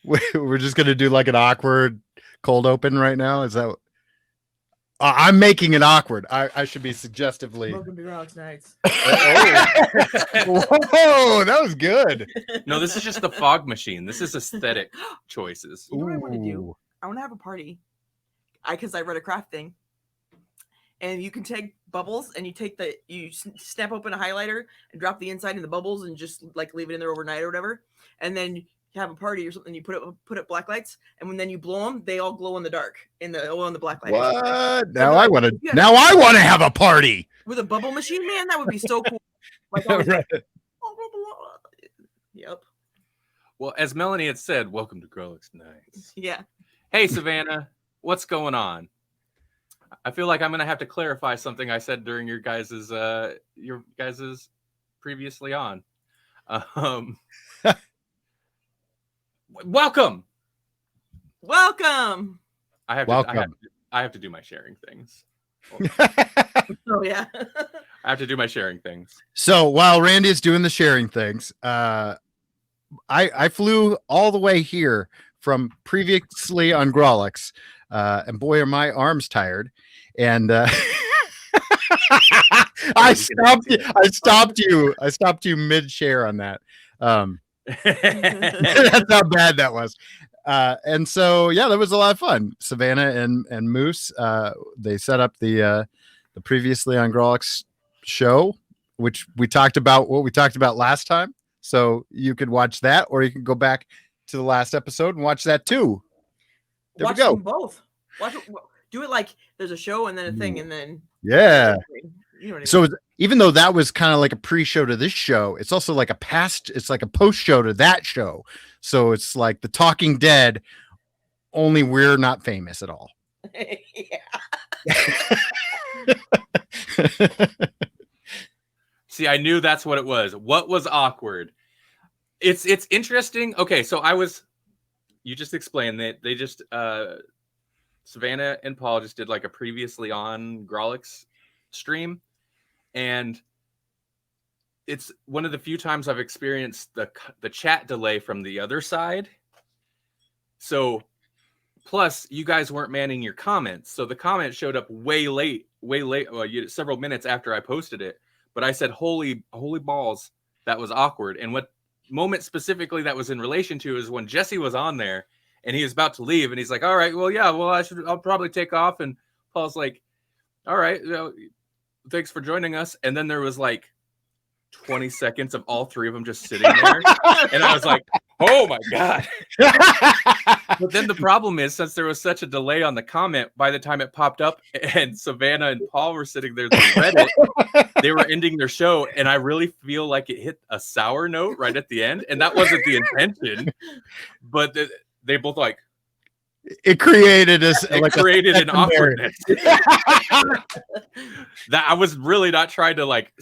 We're just gonna do like an awkward cold open right now. Is that? I'm making it awkward. I should be suggestively. Welcome to Grawlix Nights. Whoa, that was good. No, this is just the fog machine. This is aesthetic choices. You know what I want to do? Ooh. I want to have a party. Because I read a craft thing. And you can take bubbles and you snap open a highlighter and drop the inside in the bubbles and just like leave it in there overnight or whatever. And then you have a party or something. You put up black lights, and when then you blow them, they all glow in the dark in the black light. What? Now I want to. Now I want to have a party with a bubble machine, man. That would be so cool. Like, right. Yep. Well, as Melanie had said, welcome to Grawlix Nights. Yeah. Hey, Savannah, what's going on? I feel like I'm gonna have to clarify something I said during your guys's previously on. Welcome. I have to do my sharing things. Oh yeah. I have to do my sharing things. So while Randy is doing the sharing things, I flew all the way here from previously on Grawlix, and boy, are my arms tired. And I stopped you mid-share on that. That's how bad that was. And so, yeah, that was a lot of fun. Savannah and Moose, they set up the previously on Grawlix show, which we talked about last time. So you could watch that, or you can go back to the last episode and watch that too. There watch we go. Them both. Do it like there's a show and then a thing and then yeah. You know what I mean? So even though that was kind of like a pre-show to this show, it's also like it's like a post-show to that show. So it's like The Talking Dead, only we're not famous at all. See, I knew that's what it was. What was awkward? It's interesting. Okay, so you just explained that they just Savannah and Paul just did like a previously on Grawlix stream, and it's one of the few times I've experienced the chat delay from the other side. So plus you guys weren't manning your comments, so the comment showed up way late, several minutes after I posted it. But I said, holy balls, that was awkward. And what moment specifically that was in relation to is when Jesse was on there and he was about to leave, and he's like, all right, well, yeah, well, I'll probably take off. And Paul's like, all right, thanks for joining us. And then there was like 20 seconds of all three of them just sitting there. And I was like, oh my God. But then the problem is, since there was such a delay on the comment, by the time it popped up and Savannah and Paul were sitting there, they read it, they were ending their show. And I really feel like it hit a sour note right at the end. And that wasn't the intention, but they both like, it created an awkwardness. That I was really not trying to like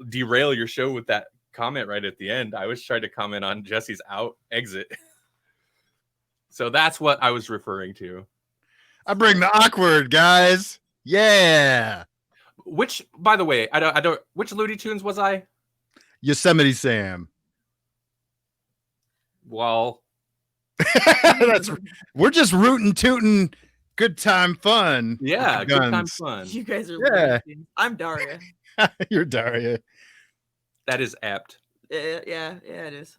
derail your show with that comment right at the end. I was trying to comment on Jesse's exit. So that's what I was referring to. I bring the awkward, guys. Yeah. Which, by the way, I don't. Which Looney Tunes was I? Yosemite Sam. Well, we're just rootin' tootin', good time fun. Yeah, good time fun. You guys are. I'm Daria. You're Daria. That is apt. Yeah, it is.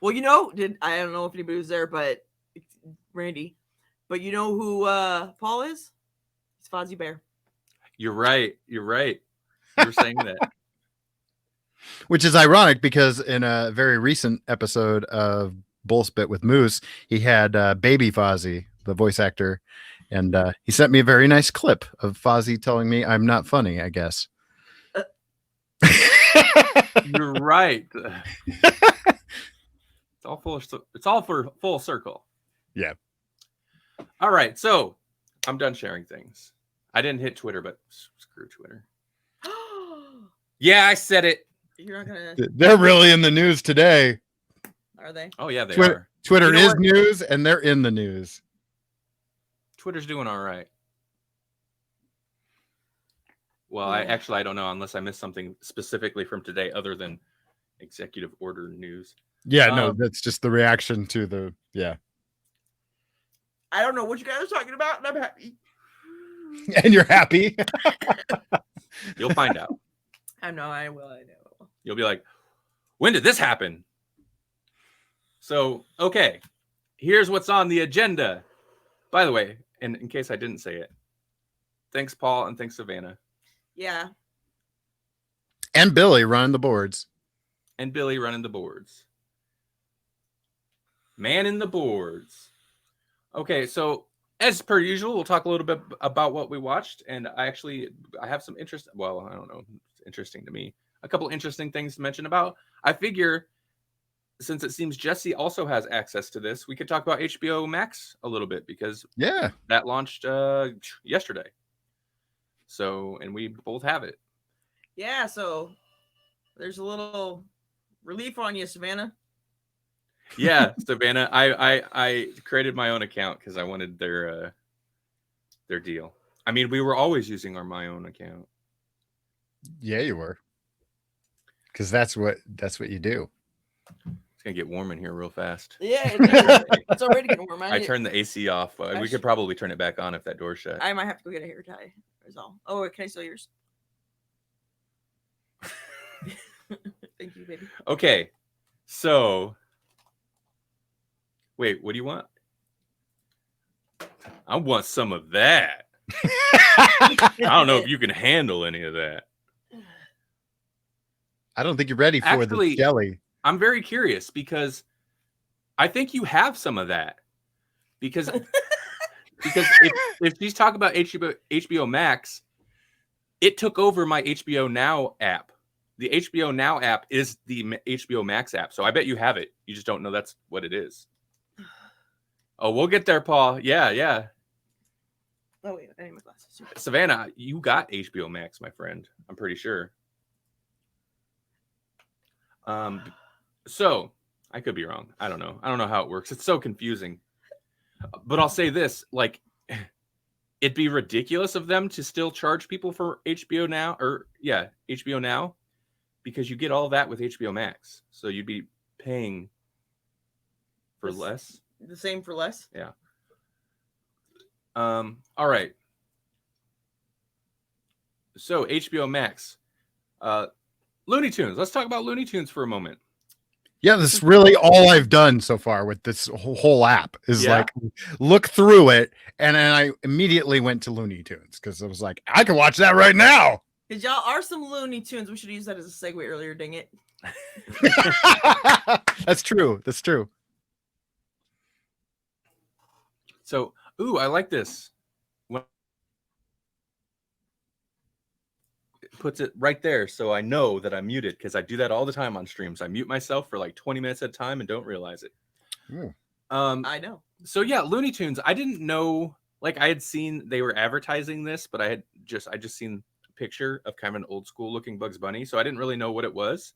Well, I don't know if anybody was there, but Randy, but you know who Paul is? He's Fozzie Bear. You're right. You were saying that. Which is ironic because in a very recent episode of Bullspit with Moose, he had Baby Fozzie, the voice actor, and he sent me a very nice clip of Fozzie telling me I'm not funny, I guess. You're right. It's all for full circle. Yeah. All right, so I'm done sharing things. I didn't hit Twitter, but screw Twitter. Yeah, I said it. You're not gonna. They're really in the news today. Are they? Oh yeah, they are. Twitter is news, and they're in the news. Twitter's doing all right. Well, I don't know unless I missed something specifically from today other than executive order news. Yeah, no, that's just the reaction to the I don't know what you guys are talking about, and I'm happy. And you're happy. You'll find out. I know I will. You'll be like, when did this happen? So, okay, here's what's on the agenda. By the way, and in case I didn't say it, thanks, Paul, and thanks, Savannah. Yeah. And Billy running the boards. And Billy running the boards. Man in the boards. Okay, so as per usual, we'll talk a little bit about what we watched. And I have some interest. Well, I don't know. It's interesting to me. A couple interesting things to mention about. I figure since it seems Jesse also has access to this, we could talk about HBO Max a little bit because that launched yesterday. So, and we both have it. Yeah, so there's a little relief on you, Savannah. Yeah, Savannah. I created my own account because I wanted their deal. I mean, we were always using my own account. Yeah, you were. Because that's what you do. It's gonna get warm in here real fast. Yeah, it's already getting warm. I turned the AC off. We could probably turn it back on if that door's shut. I might have to go get a hair tie. That's all. Oh, can I steal yours? Thank you, baby. Okay, so wait, what do you want? I want some of that. I don't know if you can handle any of that. I don't think you're ready for the jelly. I'm very curious because I think you have some of that. Because if she's talking about HBO Max, it took over my HBO Now app. The HBO Now app is the HBO Max app. So I bet you have it. You just don't know that's what it is. Oh, we'll get there, Paul. Yeah. Oh, wait, I need my glasses. Savannah, you got HBO Max, my friend. I'm pretty sure. So I could be wrong. I don't know how it works. It's so confusing. But I'll say this, like, it'd be ridiculous of them to still charge people for HBO Now HBO Now, because you get all that with HBO Max. So you'd be paying for less. The same for less? Yeah. All right. So HBO Max, Looney Tunes. Let's talk about Looney Tunes for a moment. Yeah, this is really all I've done so far with this whole app is like look through it, and then I immediately went to Looney Tunes because I was like, I can watch that right now. Because y'all are some Looney Tunes. We should use that as a segue earlier, dang it. That's true. So, I like this. Puts it right there so I know that I'm muted, because I do that all the time on streams. I mute myself for like 20 minutes at a time and don't realize it. I know. So yeah, Looney Tunes. I didn't know, like, I had seen they were advertising this, but I just seen a picture of kind of an old school looking Bugs Bunny, so I didn't really know what it was.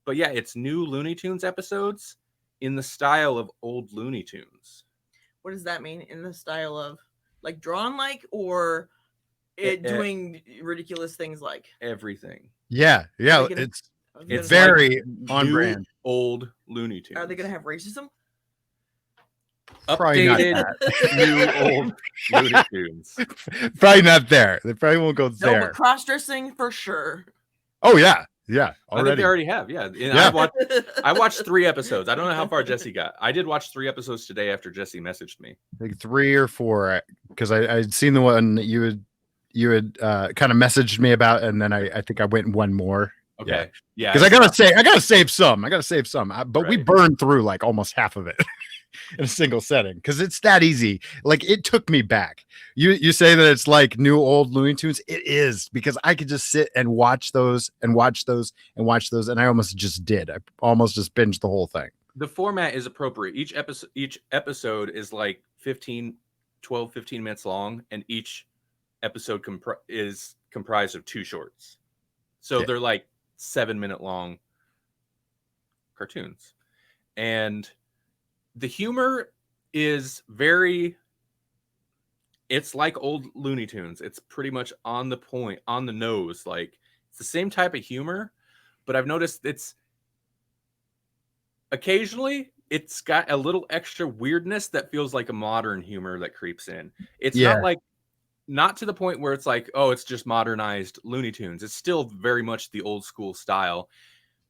But yeah, it's new Looney Tunes episodes in the style of old Looney Tunes. What does that mean? In the style of like drawn like, or doing ridiculous things like everything? Yeah, it's very like on brand. Old Looney Tunes. Are they gonna have racism? Updated new old Looney Tunes. Probably not there. They probably won't go there. No, but cross-dressing for sure. Oh yeah. Already. I think they already have. Yeah. I watched 3 episodes. I don't know how far Jesse got. I did watch 3 episodes today after Jesse messaged me. I think 3 or 4, because I'd seen the one that you had kind of messaged me about, and then I think I went one more. Okay. Yeah. Because I gotta save some. But we burned through like almost half of it in a single setting because it's that easy. Like, it took me back. You say that it's like new old Looney Tunes. It is, because I could just sit and watch those and watch those and watch those, and I almost just did. I almost just binged the whole thing. The format is appropriate. Each episode is like 15 minutes long, and each episode is comprised of 2 shorts. So they're like 7-minute long cartoons. And the humor is it's like old Looney Tunes. It's pretty much on the point, on the nose. Like, it's the same type of humor, but I've noticed occasionally it's got a little extra weirdness that feels like a modern humor that creeps in. It's Yeah. not to the point where it's like, oh, it's just modernized Looney Tunes. It's still very much the old school style.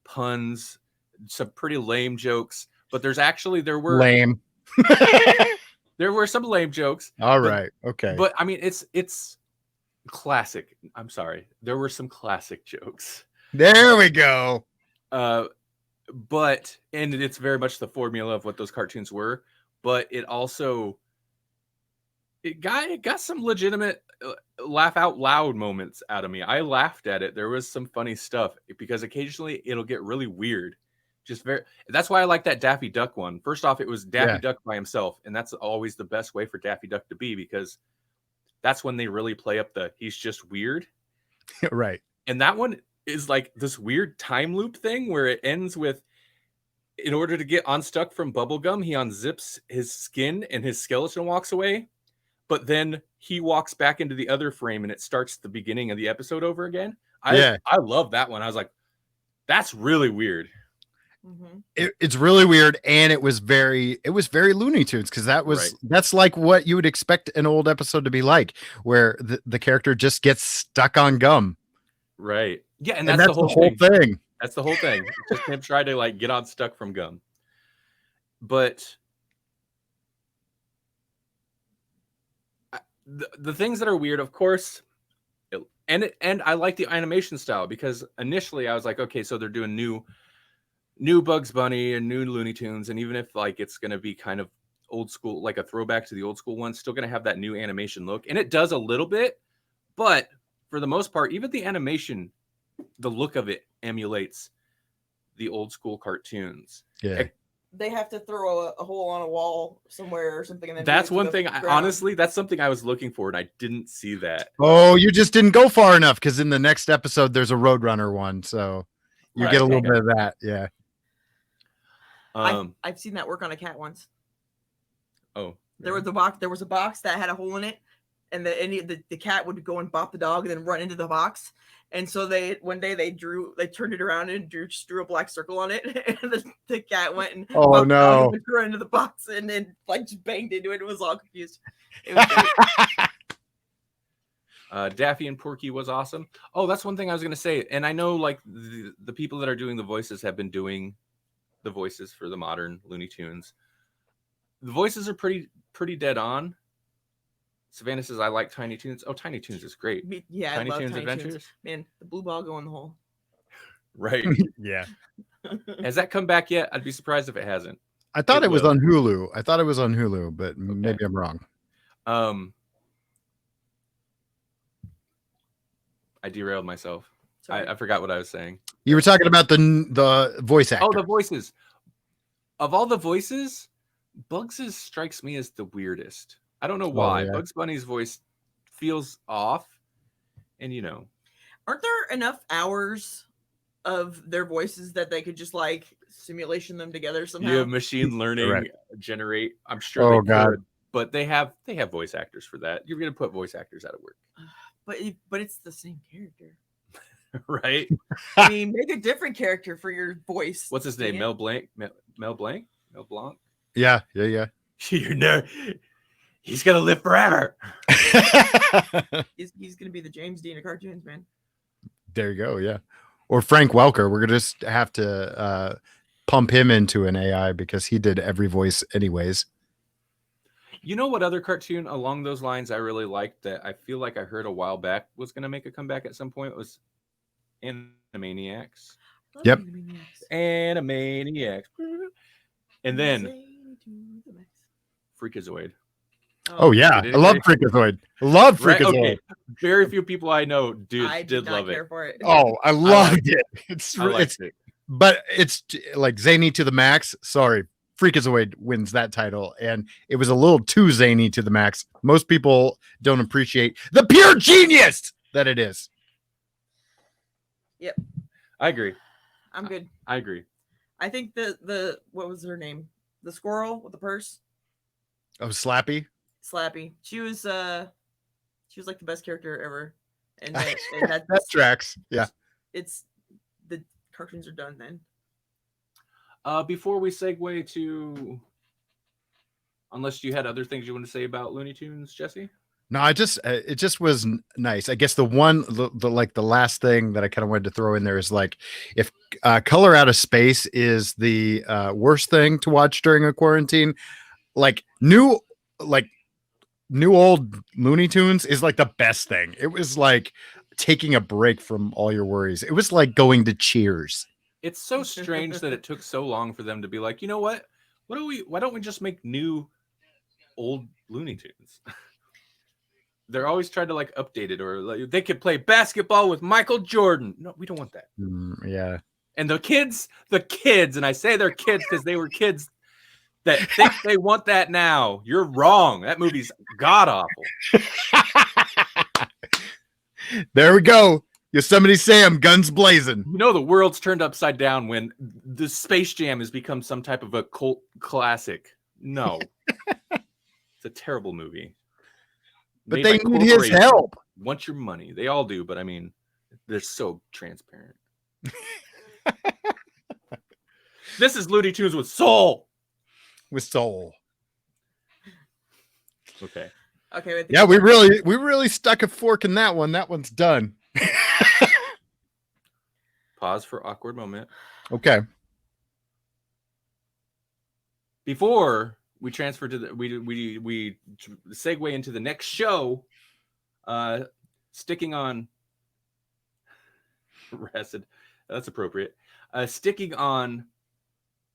Puns, some pretty lame jokes, but there were Lame. there were some lame jokes. All right. Okay. But I mean, it's classic. I'm sorry. There were some classic jokes. There we go. But it's very much the formula of what those cartoons were, but it got some legitimate laugh out loud moments out of me. I laughed at it. There was some funny stuff because occasionally it'll get really weird. That's why I like that Daffy Duck one. First off, it was Daffy Duck by himself, and that's always the best way for Daffy Duck to be, because that's when they really play up he's just weird. Right. And that one is like this weird time loop thing where it ends with, in order to get unstuck from bubblegum, he unzips his skin and his skeleton walks away. But then he walks back into the other frame and it starts the beginning of the episode over again. I love that one. I was like, that's really weird. Mm-hmm. It's really weird, and it was very Looney Tunes, because that's like what you would expect an old episode to be like, where the character just gets stuck on gum. Right. Yeah, and that's the whole thing. That's the whole thing. It's just him trying to get unstuck from gum. But the things that are weird, of course, and I like the animation style, because initially I was like, okay, so they're doing new Bugs Bunny and new Looney Tunes, and even if it's going to be kind of old school, like a throwback to the old school one, still going to have that new animation look, and it does a little bit, but for the most part, even the animation, the look of it emulates the old school cartoons. Yeah. They have to throw a hole on a wall somewhere or something. And then that's one thing. Honestly, that's something I was looking for, and I didn't see that. Oh, you just didn't go far enough, because in the next episode, there's a Roadrunner one, so you get a little bit of that. Yeah. I've seen that work on a cat once. Oh, there was a box that had a hole in it, and the cat would go and bop the dog and then run into the box. And so one day they turned it around and drew a black circle on it, and the cat went and oh no, and threw it into the box and then just banged into it. It was all confused. It was great. Daffy and Porky was awesome. Oh, that's one thing I was gonna say, and I know the people that are doing the voices have been doing the voices for the modern Looney Tunes. The voices are pretty dead on. Savannah says, I like Tiny Toons. Oh, Tiny Toons is great. Yeah, Tiny I love Toons Tiny Adventures. Toons. Man, the blue ball go in the hole. Right. Yeah. Has that come back yet? I'd be surprised if it hasn't. I thought it was on Hulu. But maybe I'm wrong. I derailed myself. I forgot what I was saying. You were talking about the voice actor. Oh, the voices. Of all the voices, Bugs' strikes me as the weirdest. I don't know why. Yeah. Bugs Bunny's voice feels off. And aren't there enough hours of their voices that they could just simulation them together somehow? Yeah, machine learning generate. I'm sure they could, but they have voice actors for that. You're gonna put voice actors out of work. But it's the same character. Right? I mean, make a different character for your voice. What's his name? Mel Blanc? Mel Blanc? Yeah. He's gonna live forever. He's gonna be the James Dean of cartoons, man. There you go. Yeah. Or Frank Welker. We're gonna just have to pump him into an AI, because he did every voice anyways. You know what other cartoon along those lines I really liked that I feel like I heard a while back was going to make a comeback at some point was Animaniacs. Yep. Animaniacs. And then Freakazoid. Oh yeah, I love Freakazoid. Love Freakazoid. Okay. Very few people I know did love it. For it. Oh, I loved it. I liked it. But it's like zany to the max. Sorry, Freakazoid wins that title, and it was a little too zany to the max. Most people don't appreciate the pure genius that it is. Yep, I agree. I'm good. I agree. I think the what was her name? The squirrel with the purse. Oh, Slappy. She was like the best character ever, and that tracks. Yeah, it's the cartoons are done then. Before we segue to, unless you had other things you want to say about Looney Tunes, Jesse? No, it just was nice. I guess the last thing that I kind of wanted to throw in there is like, if Color Out of Space is the worst thing to watch during a quarantine, like new old Looney Tunes is like the best thing. It was like taking a break from all your worries. It was like going to Cheers. It's so strange that it took so long for them to be like, you know what? Why don't we just make new old Looney Tunes? They're always trying to like update it, or like, they could play basketball with Michael Jordan. No, we don't want that. Yeah. And the kids, and I say they're kids because they were kids that think they want that now. You're wrong. That movie's god awful. There we go. Yosemite Sam, guns blazing. You know the world's turned upside down when the Space Jam has become some type of a cult classic. No. It's a terrible movie. But Made they by need his corporations. help. Want your money. They all do, but I mean, they're so transparent. This is Looney Tunes with soul. With soul. Okay. Okay. Yeah, we really stuck a fork in that one. That one's done. Pause for awkward moment. Okay. Before we transfer to the we segue into the next show, sticking on Resid, that's appropriate. Sticking on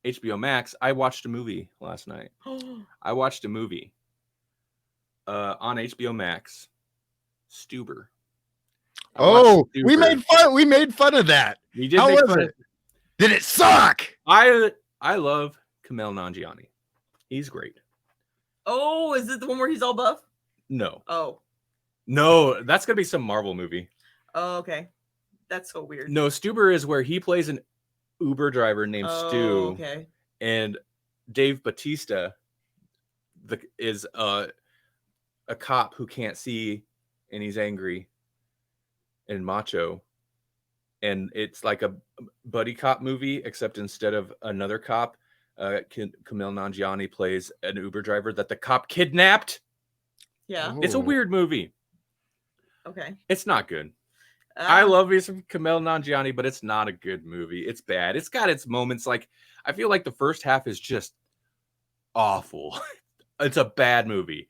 HBO Max, I watched a movie last night. I watched a movie on HBO Max, Stuber. Oh, Stuber. we made fun of that. We did. How make was fun it? Did it suck? I love Kumail Nanjiani. He's great. Oh, is it the one where he's all buff? No, Oh, that's gonna be some Marvel movie. oh, okay. That's so weird. No, Stuber is where he plays an Uber driver named Stu, Okay. and Dave Bautista is a cop who can't see, and he's angry and macho, and it's like a buddy cop movie, except instead of another cop, Kumail Nanjiani plays an Uber driver that the cop kidnapped. Yeah. It's a Ooh. weird movie. Okay. It's not good. I love me some Kumail Nanjiani, but it's not a good movie. It's bad. It's got its moments. Like, I feel like the first half is just awful. It's a bad movie.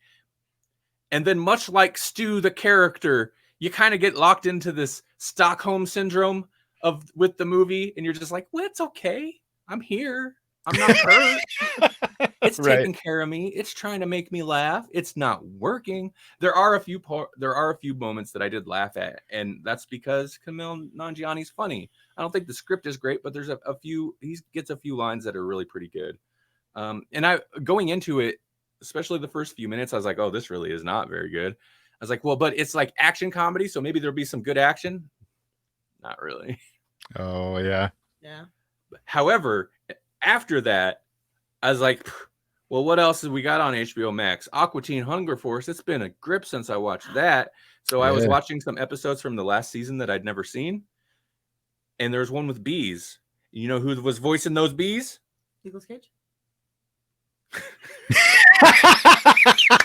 And then, much like Stu, the character, you kind of get locked into this Stockholm syndrome with the movie, and you're just like, well, it's okay. I'm here. I'm not hurt. It's Right. taking care of me. It's trying to make me laugh. It's not working. There are a few moments that I did laugh at, and that's because Kumail Nanjiani's funny. I don't think the script is great, but there's a few. He gets a few lines that are really pretty good. And I going into it, especially the first few minutes, I was like, oh, this really is not very good. I was like, well, but it's like action comedy, so maybe there'll be some good action. Not really. Oh yeah. Yeah. However, after that, I was like, well, what else have we got on HBO Max? Aqua Teen Hunger Force. It's been a grip since I watched that. So I was Yeah. watching some episodes from the last season that I'd never seen. And there's one with bees. You know who was voicing those bees? Nicolas Cage.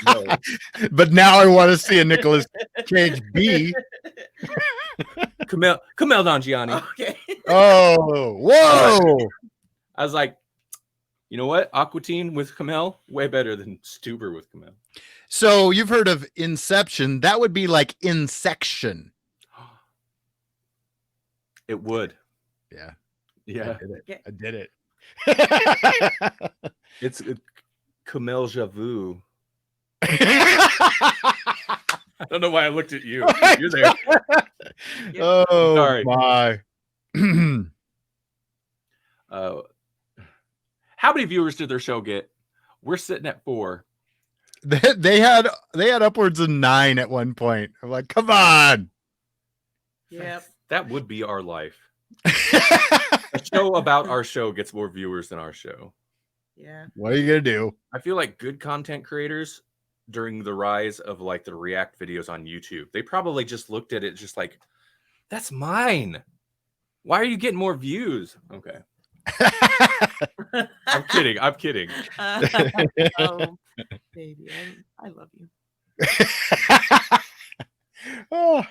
No. But now I want to see a Nicolas Cage bee. Kumail Nanjiani. Okay. Oh, whoa. I was like, you know what? Aqua Teen with Kumail, way better than Stuber with Kumail. So you've heard of Inception. That would be like Insection. It would. Yeah. Yeah. I did it. It's Kumail Javu. I don't know why I looked at you. You're there. Oh, Sorry. my. How many viewers did their show get? We're sitting at 4. They had upwards of 9 at one point. I'm like, come on. Yep. That would be our life. A show about our show gets more viewers than our show. Yeah. What are you gonna do? I feel like good content creators during the rise of like the react videos on YouTube, they probably just looked at it just like, that's mine. Why are you getting more views? Okay. I'm kidding. I'm kidding. Oh, baby, I love you. Oh,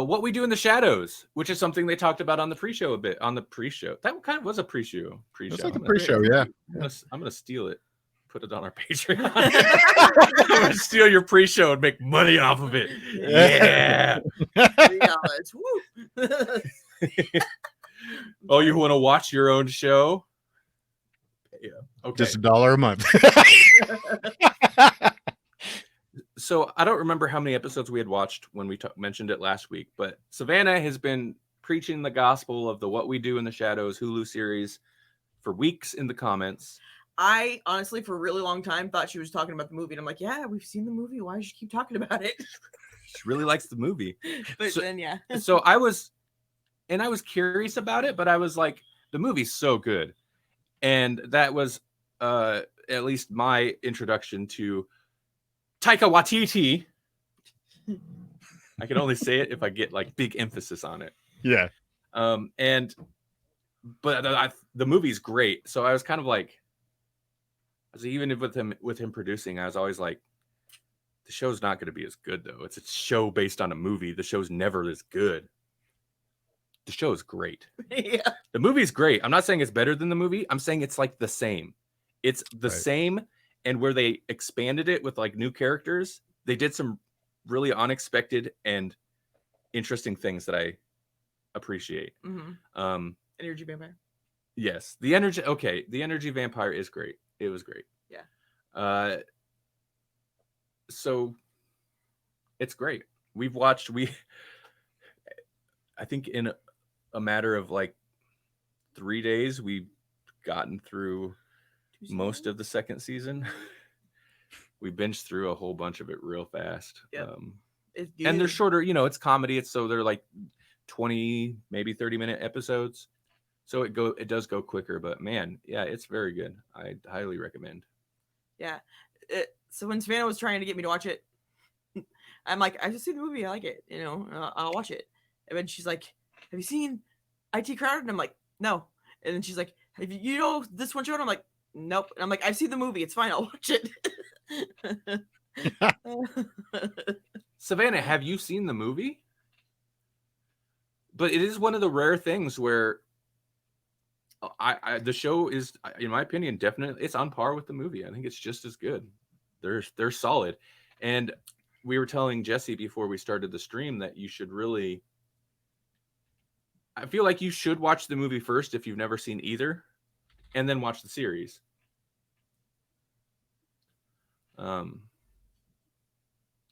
What We Do in the Shadows, which is something they talked about on the pre-show a bit. On the pre-show, that kind of was a pre-show. it's like a pre-show, yeah. I'm gonna steal it. Put it on our Patreon. I'm gonna steal your pre-show and make money off of it. Yeah. $3. Woo. Oh, you want to watch your own show? Yeah. Okay. Just $1 a month. So I don't remember how many episodes we had watched when we mentioned it last week, but Savannah has been preaching the gospel of the What We Do in the Shadows Hulu series for weeks in the comments. I honestly, for a really long time, thought she was talking about the movie. And I'm like, yeah, we've seen the movie. Why does she keep talking about it? She really likes the movie. But then, yeah. So I was curious about it, but I was like, the movie's so good. And that was at least my introduction to Taika Waititi. I can only say it if I get like big emphasis on it. Yeah. But the movie's great. So I was kind of like, even with him producing, I was always like, the show's not going to be as good though. It's a show based on a movie. The show's never as good. The show is great. Yeah. The movie's great. I'm not saying it's better than the movie. I'm saying it's like the same. It's the same. And where they expanded it with like new characters, they did some really unexpected and interesting things that I appreciate. Mm-hmm. Energy vampire. Yes. The energy. Okay. The energy vampire is great. It was great. Yeah. So it's great. I think in a matter of like 3 days, we've gotten through most of the second season. We binged through a whole bunch of it real fast. Yep. And they're shorter, it's comedy. So they're like 20, maybe 30-minute episodes. So it does go quicker, but man, yeah, it's very good. I highly recommend. Yeah. So when Savannah was trying to get me to watch it, I'm like, I just see the movie. I like it. I'll watch it. And then she's like, have you seen IT Crowd? And I'm like, no. And then she's like, have you this one show? And I'm like, nope. And I'm like, I've seen the movie. It's fine. I'll watch it. Savannah, have you seen the movie? But it is one of the rare things where the show is, in my opinion, definitely it's on par with the movie. I think it's just as good. They're solid. And we were telling Jesse before we started the stream that you should really, I feel like you should watch the movie first if you've never seen either, and then watch the series.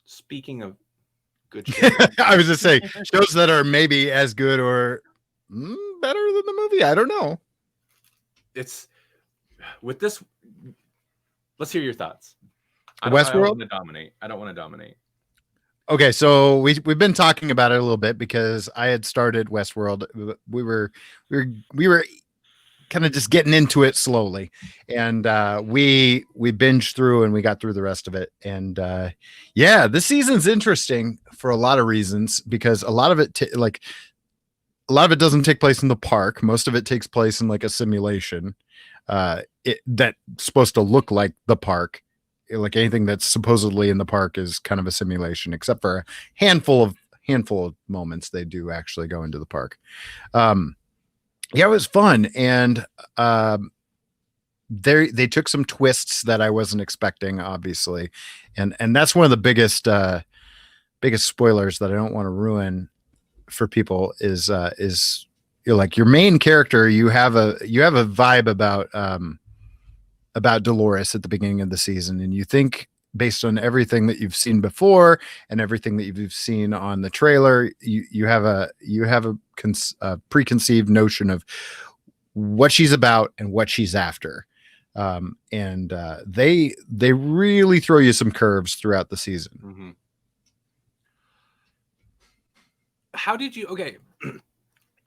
Speaking of good shows, I was just saying shows that are maybe as good or better than the movie. I don't know. It's with this. Let's hear your thoughts. Westworld? I don't want to dominate. Okay, so we've been talking about it a little bit because I had started Westworld. We were kind of just getting into it slowly, and we binged through and we got through the rest of it. And yeah, this season's interesting for a lot of reasons because a lot of it doesn't take place in the park. Most of it takes place in like a simulation that's supposed to look like the park. Like anything that's supposedly in the park is kind of a simulation, except for a handful of moments they do actually go into the park. Yeah, it was fun, and they took some twists that I wasn't expecting, obviously, and that's one of the biggest spoilers that I don't want to ruin for people is like your main character. You have a vibe about Dolores at the beginning of the season, and you think based on everything that you've seen before and everything that you've seen on the trailer, you have a preconceived notion of what she's about and what she's after. And they really throw you some curves throughout the season. Mm-hmm. How did you? Okay,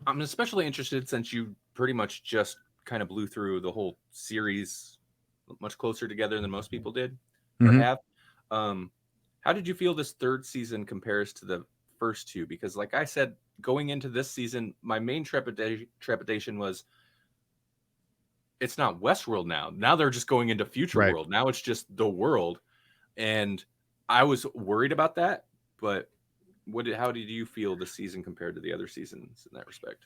I'm especially interested since you pretty much just kind of blew through the whole series much closer together than most people did or have. How did you feel this third season compares to the first two? Because like I said going into this season, my main trepidation was it's not Westworld now. Now they're just going into future Right. world. Now it's just the world. And I was worried about that. But how did you feel this season compared to the other seasons in that respect?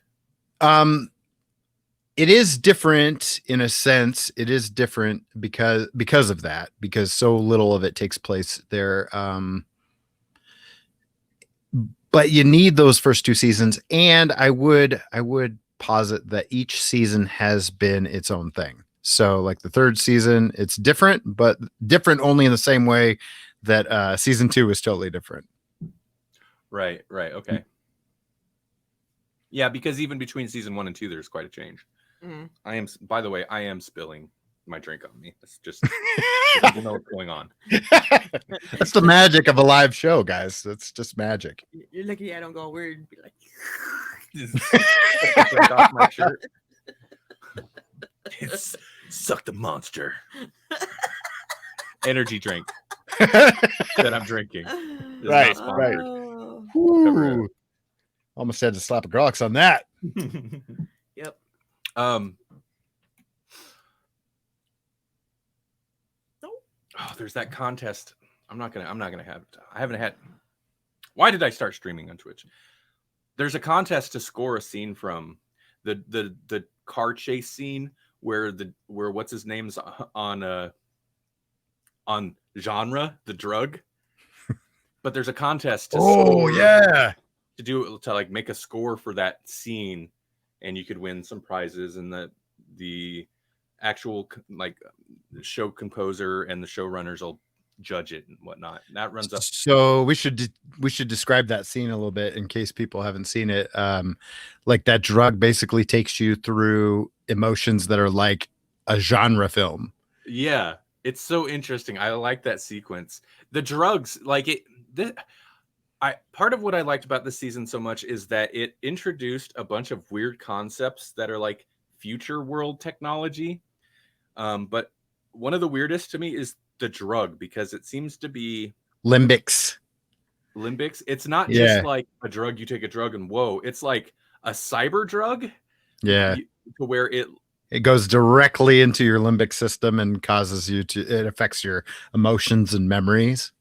It is different in a sense. It is different because of that, because so little of it takes place there. But you need those first two seasons, and I would posit that each season has been its own thing. So like the third season, it's different, but different only in the same way that season 2 is totally different. Right. Okay. Yeah, because even between season 1 and 2, there's quite a change. Mm-hmm. By the way, I am spilling my drink on me. It's just, I don't know what's going on. That's the magic of a live show, guys. It's just magic. You're lucky I don't go weird and be like, Drink off my shirt. Suck the monster. Energy drink that I'm drinking. Is Right, not sponsored. Ooh, almost had to slap a Grawlix on that. Yep. Oh, there's that contest. I haven't had. Why did I start streaming on Twitch? There's a contest to score a scene from the car chase scene where what's his name's on genre, the drug. But there's a contest to to like make a score for that scene, and you could win some prizes, and the actual like show composer and the showrunners will judge it and whatnot. And that runs up. So we should describe that scene a little bit in case people haven't seen it. Like that drug basically takes you through emotions that are like a genre film. Yeah, it's so interesting. I like that sequence. The drugs, like it. Part of what I liked about this season so much is that it introduced a bunch of weird concepts that are like future world technology. But one of the weirdest to me is the drug, because it seems to be limbics. It's not just like a drug, you take a drug and whoa, it's like a cyber drug. Yeah. To where it goes directly into your limbic system and causes it affects your emotions and memories.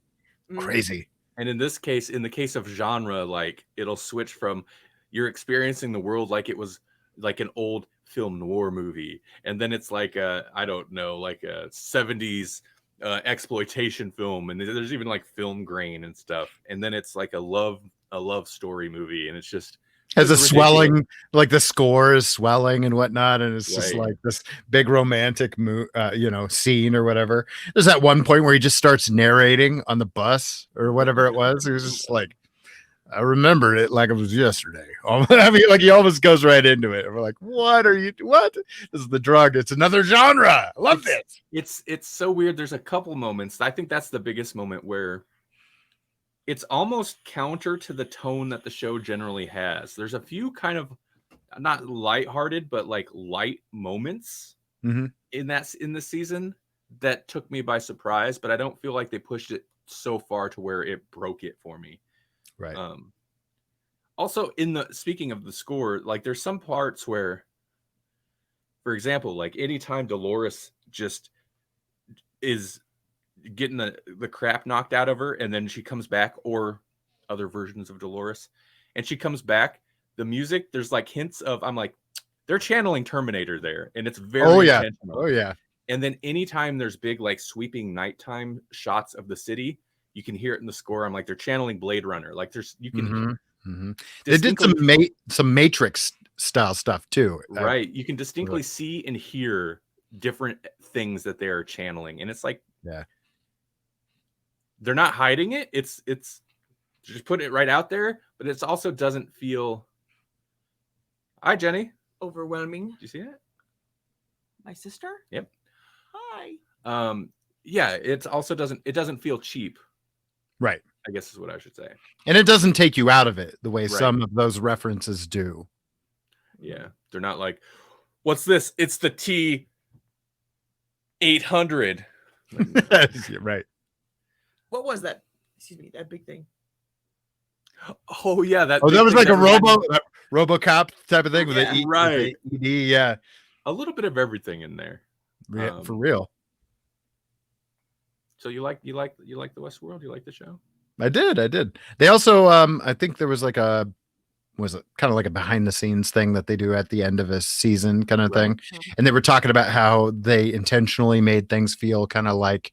Crazy. And in this case, in the case of genre, like it'll switch from you're experiencing the world like it was like an old film noir movie, and then it's like I don't know, like a 70s exploitation film, and there's even like film grain and stuff, and then it's like a love story movie, and it's just has a swelling, like the score is swelling and whatnot, and it's just like this big romantic scene or whatever. There's that one point where he just starts narrating on the bus or whatever it was. He was just like, I remembered it like it was yesterday. I mean, like he almost goes right into it. And we're like, what? This is the drug. It's another genre. I love this. It's so weird. There's a couple moments. I think that's the biggest moment where it's almost counter to the tone that the show generally has. There's a few kind of not lighthearted, but like light moments in the season that took me by surprise, but I don't feel like they pushed it so far to where it broke it for me. Right. Also, speaking of the score, like there's some parts where, for example, like anytime Dolores just is getting the crap knocked out of her, and then she comes back, or other versions of Dolores, and she comes back, the music, there's like hints of, I'm like, they're channeling Terminator there, and it's very intentional. Oh yeah. And then anytime there's big like sweeping nighttime shots of the city, you can hear it in the score. I'm like, they're channeling Blade Runner. Like you can they did some Matrix style stuff too. Right. You can distinctly see and hear different things that they are channeling. And it's like, they're not hiding it. It's just put it right out there, but it also doesn't feel. Hi, Jenny. Overwhelming. Did you see that? My sister? Yep. Hi. Yeah, it also doesn't feel cheap. Right. I guess is what I should say. And it doesn't take you out of it the way some of those references do. Yeah. They're not like, what's this? It's the T-800. Right. What was that? Excuse me, that big thing. Oh yeah, that. Oh, big that was thing like a everyone- RoboCop type of thing with Yeah. the Right. with the ED. Yeah, A little bit of everything in there. for real. So you like the Westworld? You like the show? I did. They also, I think there was like was it kind of like a behind the scenes thing that they do at the end of a season kind of thing, and they were talking about how they intentionally made things feel kind of like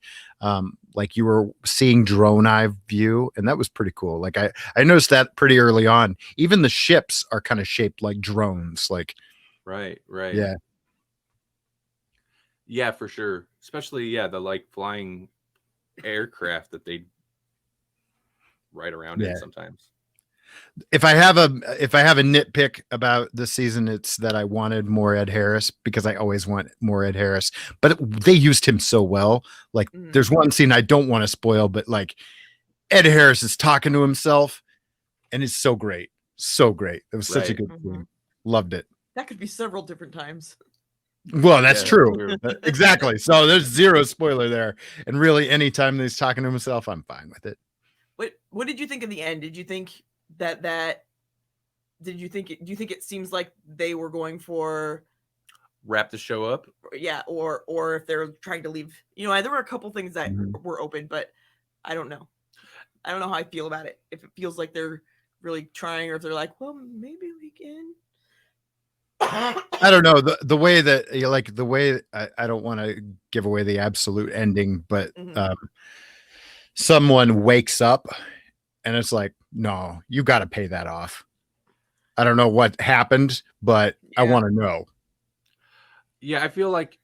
you were seeing drone eye view, and that was pretty cool. Like I noticed that pretty early on. Even the ships are kind of shaped like drones. Like Right. Yeah, for sure. Especially the like flying aircraft that they ride around in sometimes. if I have a nitpick about this season, it's that I wanted more Ed Harris, because I always want more Ed Harris, but they used him so well. Like there's one scene I don't want to spoil, but like Ed Harris is talking to himself and it's so great. It was such a good scene. Loved it. That could be several different times. Well, that's true. Exactly. So there's zero spoiler there. And really, anytime he's talking to himself, I'm fine with it. What did you think of the end? Did you think do you think it seems like they were going for wrap the show up? Yeah, or if they're trying to leave, there were a couple things that were open, but I don't know how I feel about it. If it feels like they're really trying, or if they're like, well, maybe we can. I don't know the way that I don't want to give away the absolute ending, but someone wakes up and it's like, no, you got to pay that off. I don't know what happened, but I want to know. Yeah, I feel like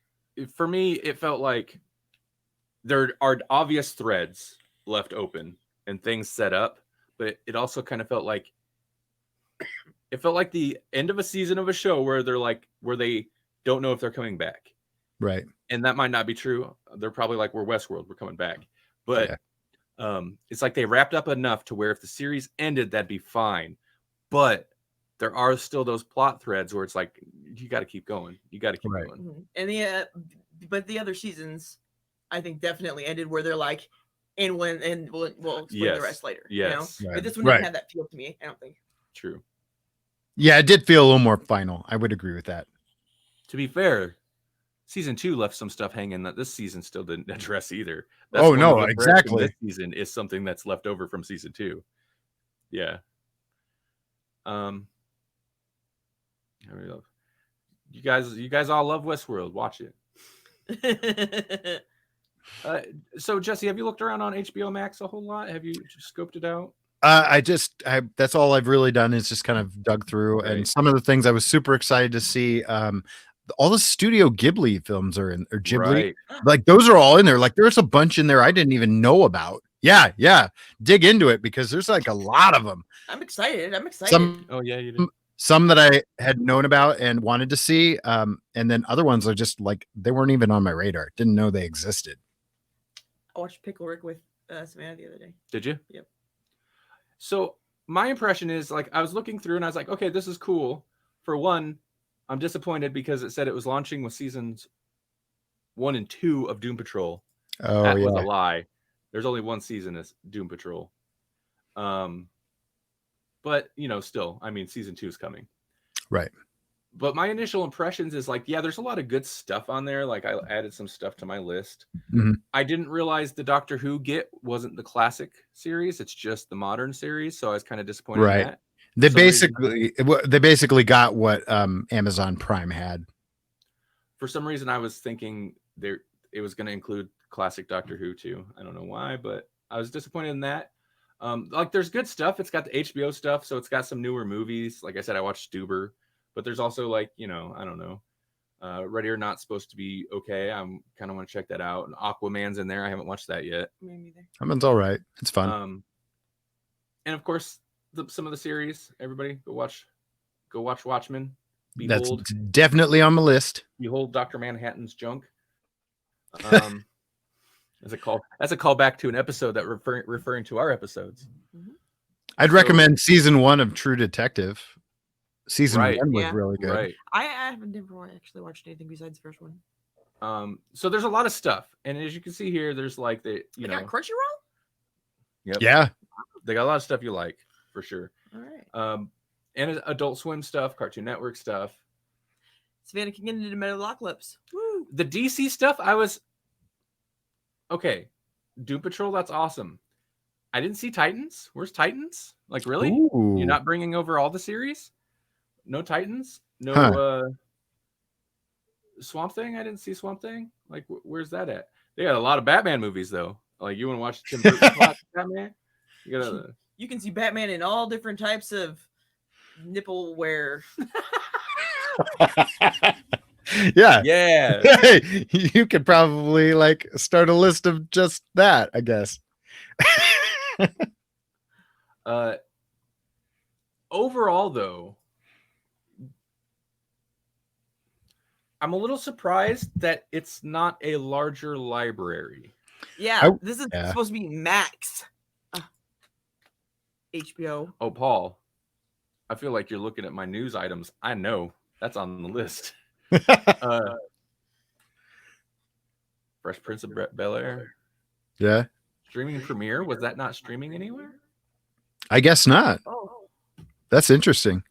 for me, it felt like there are obvious threads left open and things set up, but it also kind of felt like the end of a season of a show where they don't know if they're coming back. Right. And that might not be true. They're probably like, we're Westworld, we're coming back. But it's like they wrapped up enough to where if the series ended, that'd be fine. But there are still those plot threads where it's like, you got to keep going. You got to keep going. And but the other seasons, I think, definitely ended where they're like, and we'll explain the rest later. Yes. But this one didn't have that feel to me, I don't think. True. Yeah, it did feel a little more final. I would agree with that. To be fair, season 2 left some stuff hanging that this season still didn't address either. That's exactly. This season is something that's left over from season 2. Yeah. You guys all love Westworld. Watch it. So Jesse, have you looked around on HBO Max a whole lot? Have you scoped it out? That's all I've really done is just kind of dug through, and some of the things I was super excited to see. All the Studio Ghibli films are in, or Ghibli, like those are all in there. Like there's a bunch in there I didn't even know about. Yeah. Dig into it because there's like a lot of them. I'm excited. You did. Some that I had known about and wanted to see, and then other ones are just like they weren't even on my radar. Didn't know they existed. I watched Pickle Rick with Savannah the other day. Did you? Yep. So my impression is like I was looking through and I was like, okay, this is cool. For one, I'm disappointed because it said it was launching with seasons 1 and 2 of Doom Patrol. Oh, that was a lie. There's only one season of Doom Patrol. But still, I mean, season 2 is coming. Right. But my initial impressions is like, yeah, there's a lot of good stuff on there. Like I added some stuff to my list. I didn't realize the Doctor Who wasn't the classic series. It's just the modern series. So I was kind of disappointed in that. They basically got what Amazon Prime had. For some reason, I was thinking it was going to include classic Doctor Who too. I don't know why, but I was disappointed in that. Like there's good stuff. It's got the HBO stuff. So it's got some newer movies. Like I said, I watched Stuber. But there's also like, I don't know, Ready or Not supposed to be okay. I'm kind of want to check that out. And Aquaman's in there. I haven't watched that yet. Me neither. Aquaman's all right. It's fun. And of course, some of the series. Everybody go watch Watchmen. That's definitely on the list. Behold Dr. Manhattan's junk. That's a call back to an episode that referring to our episodes. I'd recommend season 1 of True Detective. Season 1 was really good. Right. I have never actually watched anything besides the first one. So there's a lot of stuff, and as you can see here, there's like got Crunchyroll. Yep. Yeah, they got a lot of stuff you like. for sure. All right. And Adult Swim stuff, Cartoon Network stuff. Savannah can get into Metalocalypse. Woo! The DC stuff, I was okay. Doom Patrol, that's awesome. I didn't see Titans. Where's Titans? Like, really? Ooh. You're not bringing over all the series? No Titans? No Swamp Thing? I didn't see Swamp Thing. Like, where's that at? They got a lot of Batman movies, though. Like, you want to watch Tim Burton Batman? You gotta. You can see Batman in all different types of nipple wear. Yeah. Yeah. You could probably like start a list of just that, I guess. Overall, though, I'm a little surprised that it's not a larger library. Yeah, this is supposed to be Max. HBO. Oh, Paul, I feel like you're looking at my news items. I know that's on the list. Fresh Prince of Bel-Air. Yeah. Streaming premiere? Was that not streaming anywhere? I guess not. Oh. That's interesting.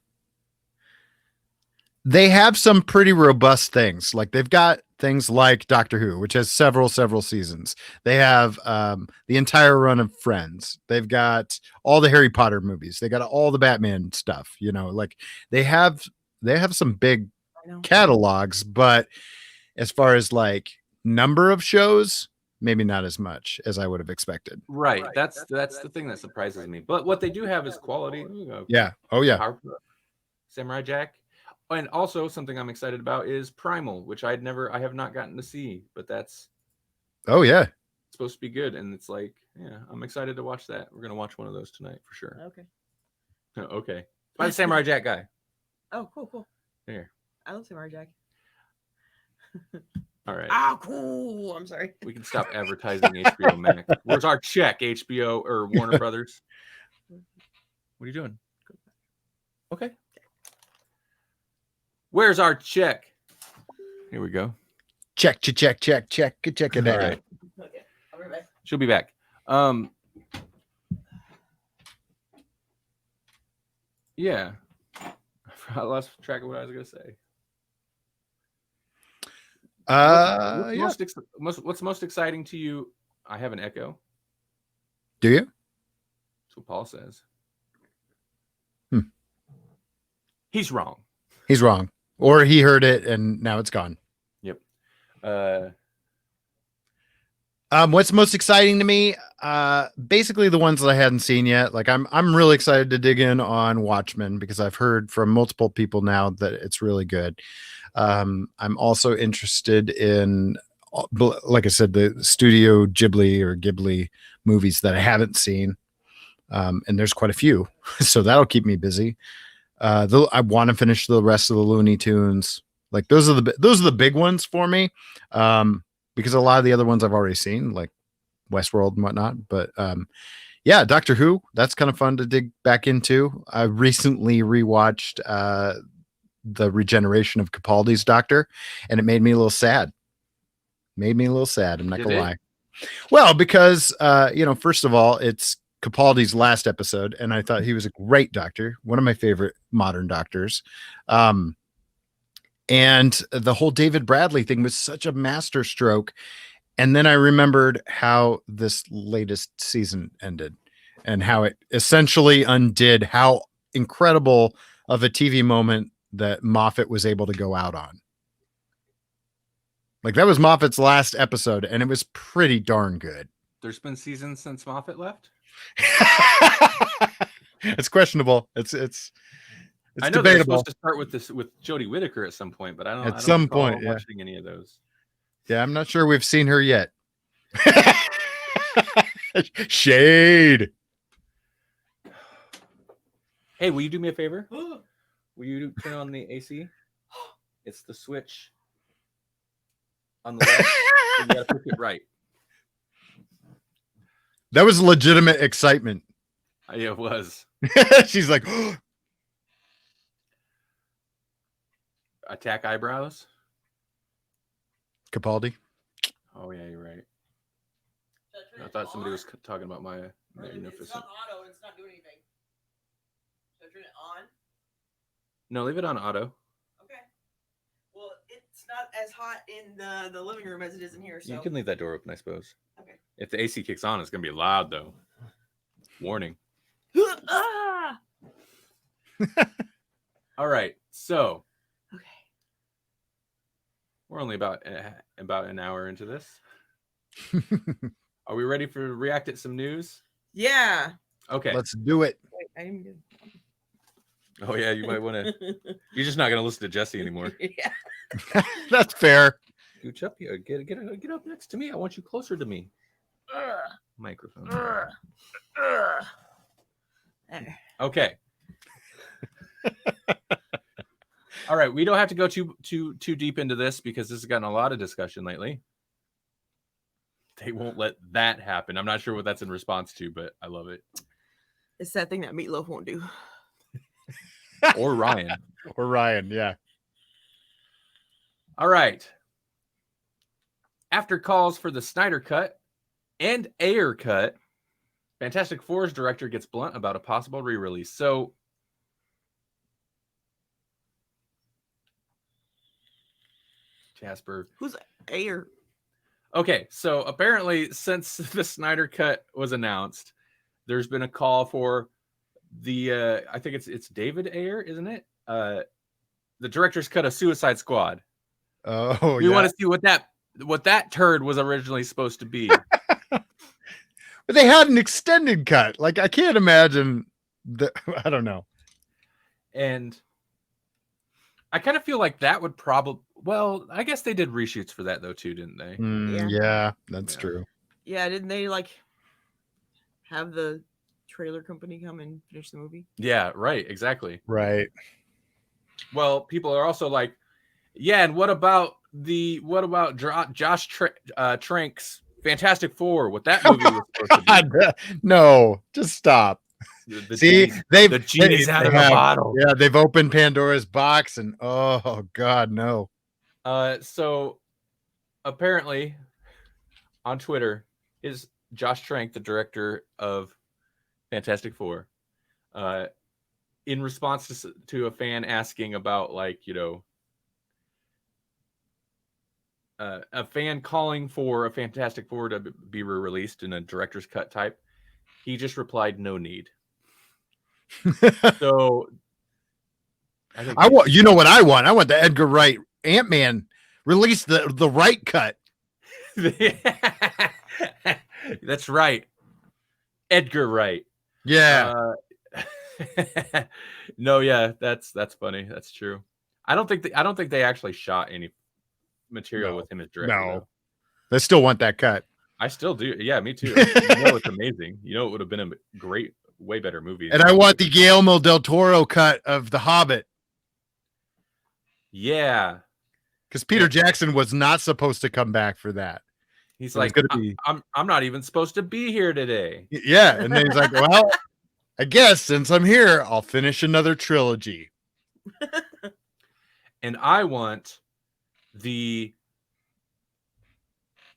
They have some pretty robust things. Like they've got things like Doctor Who, which has several seasons. They have the entire run of Friends. They've got all the Harry Potter movies. They got all the Batman stuff. You know, like they have some big catalogs, but as far as like number of shows, maybe not as much as I would have expected. Right. That's the thing that surprises me. But what they do have is quality. Yeah. Oh yeah. Samurai Jack. And also something I'm excited about is Primal, which I have not gotten to see, but that's supposed to be good. And it's like, yeah, I'm excited to watch that. We're gonna watch one of those tonight for sure. Okay. Okay. By the Samurai Jack guy. Oh, cool. Here. I love Samurai Jack. All right. Ah, cool. I'm sorry. We can stop advertising HBO Max. Where's our check, HBO or Warner Brothers? What are you doing? Okay. Where's our check? Here we go. Check it out. All right. Okay. I'll be right back. She'll be back. Yeah. I lost track of what I was gonna say. What's most exciting to you? I have an echo. Do you? That's what Paul says. He's wrong. Or he heard it and now it's gone. Yep. What's most exciting to me? Basically the ones that I hadn't seen yet. Like I'm really excited to dig in on Watchmen because I've heard from multiple people now that it's really good. I'm also interested in, like I said, the Studio Ghibli movies that I haven't seen. And there's quite a few, so that'll keep me busy. I want to finish the rest of the Looney Tunes. Like those are the big ones for me. Because a lot of the other ones I've already seen, like Westworld and whatnot. But yeah, Doctor Who, that's kind of fun to dig back into. I recently rewatched the regeneration of Capaldi's Doctor, and it made me a little sad. I'm not gonna lie. Well, because first of all, it's Capaldi's last episode, and I thought he was a great doctor, one of my favorite modern doctors. And the whole David Bradley thing was such a masterstroke. And then I remembered how this latest season ended and how it essentially undid how incredible of a TV moment that Moffat was able to go out on. Like that was Moffat's last episode, and it was pretty darn good. There's been seasons since Moffat left. It's questionable. It's I know debatable. they're supposed to start with this with Jodie Whittaker at some point, but I don't. At some point, yeah. Watching any of those. Yeah, I'm not sure we've seen her yet. Shade. Hey, will you do me a favor? Will you turn on the AC? It's the switch on the left. You gotta pick it right. That was legitimate excitement. Yeah, it was. She's like, attack eyebrows. Capaldi. Oh yeah, you're right. I thought somebody was talking about my It's not auto. It's not doing anything. So turn it on. No, leave it on auto. Okay. Well, it's not as hot in the living room as it is in here. So You can leave that door open, I suppose. Okay. If the AC kicks on, it's gonna be loud though. Warning. Ah! All right, so Okay. we're only about an hour into this. Are we ready for react at some news? Yeah. Okay. Let's do it. Wait, I am good. Oh yeah, you might want to. You're just not gonna listen to Jesse anymore. Yeah. That's fair. Gooch up here. Get up next to me. I want you closer to me. Microphone. There. Okay. All right. We don't have to go too deep into this because this has gotten a lot of discussion lately. They won't let that happen. I'm not sure what that's in response to, but I love it. It's that thing that Meatloaf won't do. Or Ryan. Or Ryan, yeah. All right. After calls for the Snyder cut and Ayer cut, Fantastic Four's director gets blunt about a possible re-release. So, Jasper. Who's Ayer? Okay, so apparently since the Snyder cut was announced, there's been a call for the I think it's David Ayer, isn't it? The director's cut of Suicide Squad. Oh, We want to see what that turd was originally supposed to be. But they had an extended cut. Like, I can't imagine I don't know. And I kind of feel like that would probably, well, I guess they did reshoots for that though too, didn't they? Yeah, that's true. Yeah, didn't they like have the trailer company come and finish the movie? Yeah, right, exactly. Right. Well, people are also like, yeah, and what about Josh Trank's Fantastic Four? What that movie was supposed to be? No, just stop. See, the genie's out of the bottle. Yeah, they've opened Pandora's box, and oh god, no. So apparently on Twitter is Josh Trank, the director of Fantastic Four, in response to a fan asking about, like, you know, a fan calling for a Fantastic Four to be re-released in a director's cut type, he just replied, "No need." So I want, you know what I want? I want the Edgar Wright Ant-Man release, the right cut. That's right, Edgar Wright. Yeah. No, yeah, that's funny. That's true. I don't think they actually shot any material with him as director. No, though. they still want that cut. I still do. Yeah, me too. You know, it's amazing. You know, it would have been a great, way better movie. And I want the Guillermo del Toro cut of The Hobbit. Yeah, because Peter Jackson was not supposed to come back for that. He's like, I'm not even supposed to be here today. Yeah, and then he's like, well, I guess since I'm here, I'll finish another trilogy. And I want the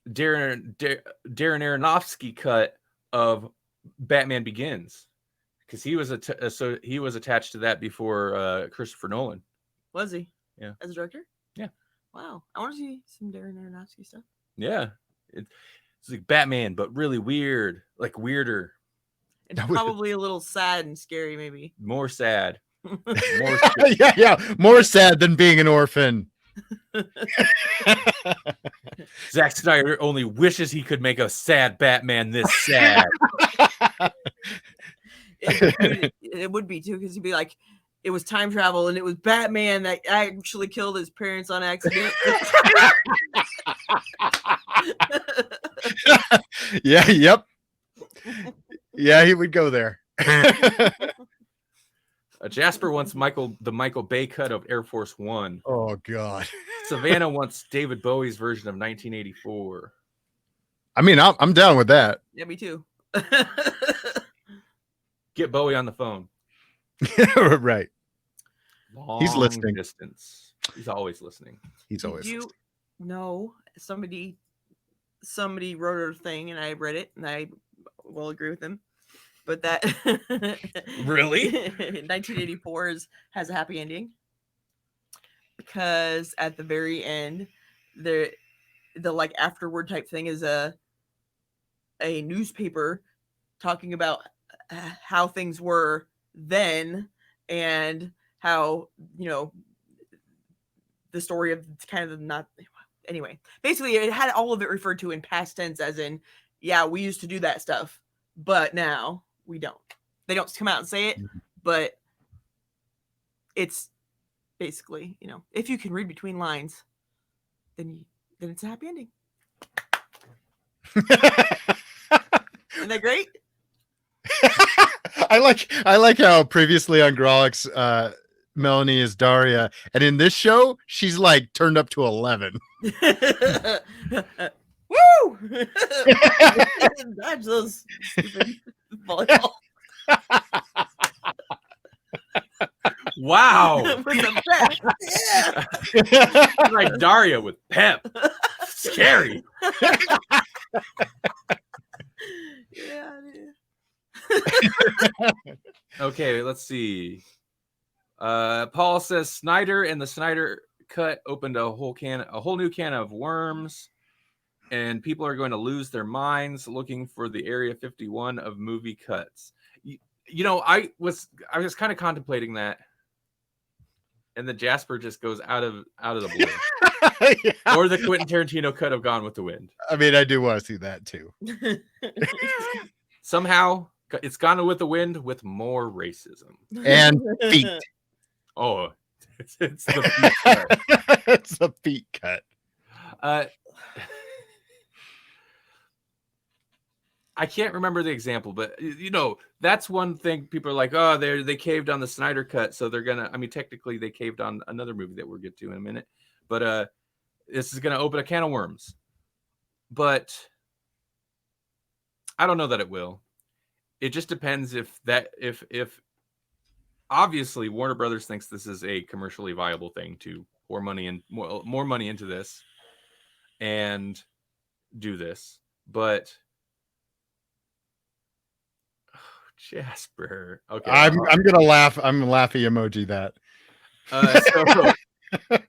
Darren Aronofsky cut of Batman Begins, because he was attached to that before Christopher Nolan. Was he? Yeah. As a director? Yeah. Wow. I want to see some Darren Aronofsky stuff. Yeah. It's like Batman, but really weird, like weirder. And probably a little sad and scary, maybe. More sad. Yeah. More sad than being an orphan. Zack Snyder only wishes he could make a sad Batman this sad. It would be too, because he'd be like, it was time travel and it was Batman that actually killed his parents on accident. Yeah, yep. Yeah, he would go there. Jasper wants the Michael Bay cut of Air Force One. Oh God. Savannah wants David Bowie's version of 1984. I mean, I'm down with that. Yeah, me too. Get Bowie on the phone. Right. He's Long listening. Distance. He's always listening. He's always listening. No, somebody wrote a thing and I read it and I will agree with them. but that Really? 1984 has a happy ending because at the very end, the like afterward type thing is a newspaper talking about how things were then and how the story of kind of not anyway. Basically, it had all of it referred to in past tense, as in, yeah, we used to do that stuff, but now we don't. They don't come out and say it, but it's basically, if you can read between lines, then it's a happy ending. Isn't that great? I like how previously on Grawlix, Melanie is Daria, and in this show, she's like turned up to 11. Woo! Dodge those stupid volleyball. Wow. With some pep. Yeah. Like Daria with pep. Scary. Yeah. Okay, let's see. Paul says Snyder and the Snyder cut opened a whole new can of worms, and people are going to lose their minds looking for the Area 51 of movie cuts. I was kind of contemplating that, and the Jasper just goes out of the blue. Yeah. Or the Quentin Tarantino cut of Gone with the Wind. I mean, I do want to see that too. Somehow it's Gone with the Wind with more racism and feet. Oh, it's the feet cut. It's a feet cut. I can't remember the example, but that's one thing. People are like, oh, they caved on the Snyder cut, so they're gonna. I mean, technically, they caved on another movie that we'll get to in a minute. But this is gonna open a can of worms. But I don't know that it will. It just depends if obviously Warner Brothers thinks this is a commercially viable thing to pour money and more money into this and do this, but. Jasper. Okay. I'm gonna laugh. I'm gonna laughy emoji that. So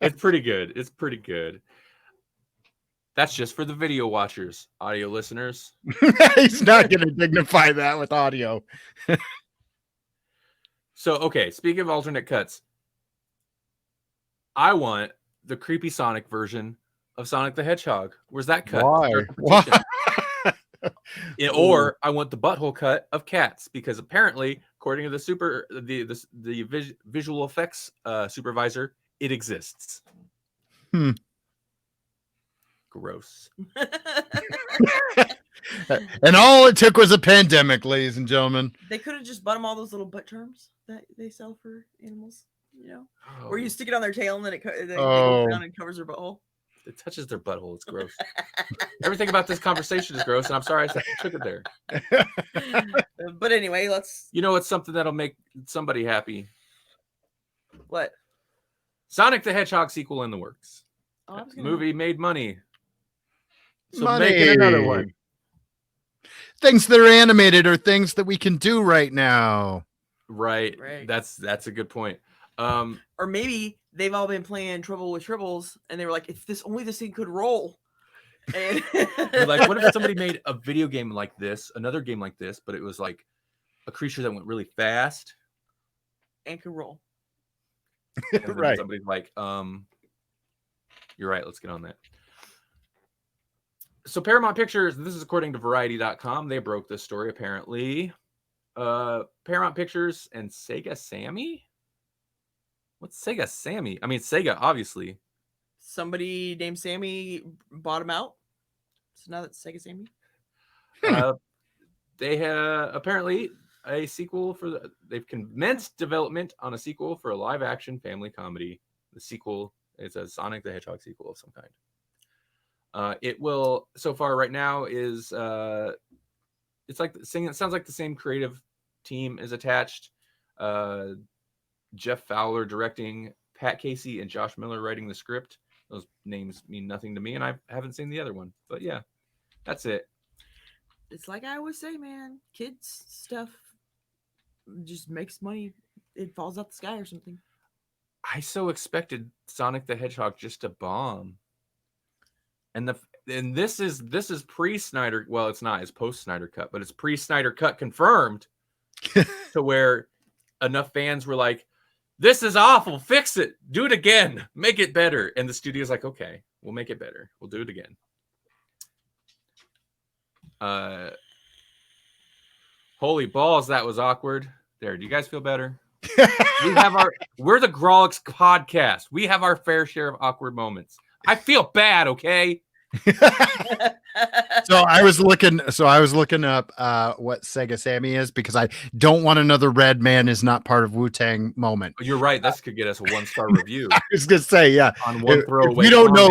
it's pretty good. It's pretty good. That's just for the video watchers, audio listeners. He's not gonna dignify that with audio. So okay, speaking of alternate cuts, I want the creepy Sonic version of Sonic the Hedgehog. Where's that cut? Why? Or I want the butthole cut of Cats, because apparently, according to the visual effects supervisor, it exists. Gross. And all it took was a pandemic, ladies and gentlemen. They could have just bought them all those little butt charms that they sell for animals, Oh. where you stick it on their tail and then it goes down and covers their butthole. It touches their butthole. It's gross. Everything about this conversation is gross, and I'm sorry I took it there. But anyway, let's. It's something that'll make somebody happy. What? Sonic the Hedgehog sequel in the works. Oh, Movie made money. So Money. making another one. Things that are animated are things that we can do right now. Right. That's a good point. Or maybe they've all been playing Trouble with Tribbles, and they were like, "If this thing could roll." And like, what if somebody made a video game like this, another game like this, but it was like a creature that went really fast and could roll? And Right. Somebody's like, you're right. Let's get on that. So Paramount Pictures, this is according to Variety.com. They broke this story apparently. Paramount Pictures and Sega Sammy. What's Sega Sammy? I mean, Sega, obviously. Somebody named Sammy bought him out. So now that's Sega Sammy. They have apparently a sequel they've commenced development on a sequel for a live action family comedy. The sequel is a Sonic the Hedgehog sequel of some kind. It will, so far right now, is it's like it sounds like the same creative team is attached. Jeff Fowler directing, Pat Casey and Josh Miller writing the script. Those names mean nothing to me, and I haven't seen the other one. But yeah, that's it. It's like I always say, man. Kids stuff just makes money. It falls out the sky or something. I so expected Sonic the Hedgehog just to bomb. And this is pre-Snyder. Well, it's not. It's post-Snyder cut, but it's pre-Snyder cut confirmed to where enough fans were like, "This is awful. Fix it. Do it again. Make it better." And the studio's like, "Okay, we'll make it better. We'll do it again." Holy balls, that was awkward. There, do you guys feel better? We're the Grawlix podcast. We have our fair share of awkward moments. I feel bad, okay? So I was looking up what Sega Sammy is, because I don't want another Red Man is not part of Wu-Tang moment. You're right. This could get us a 1-star review. I was gonna say, yeah. On one throwaway.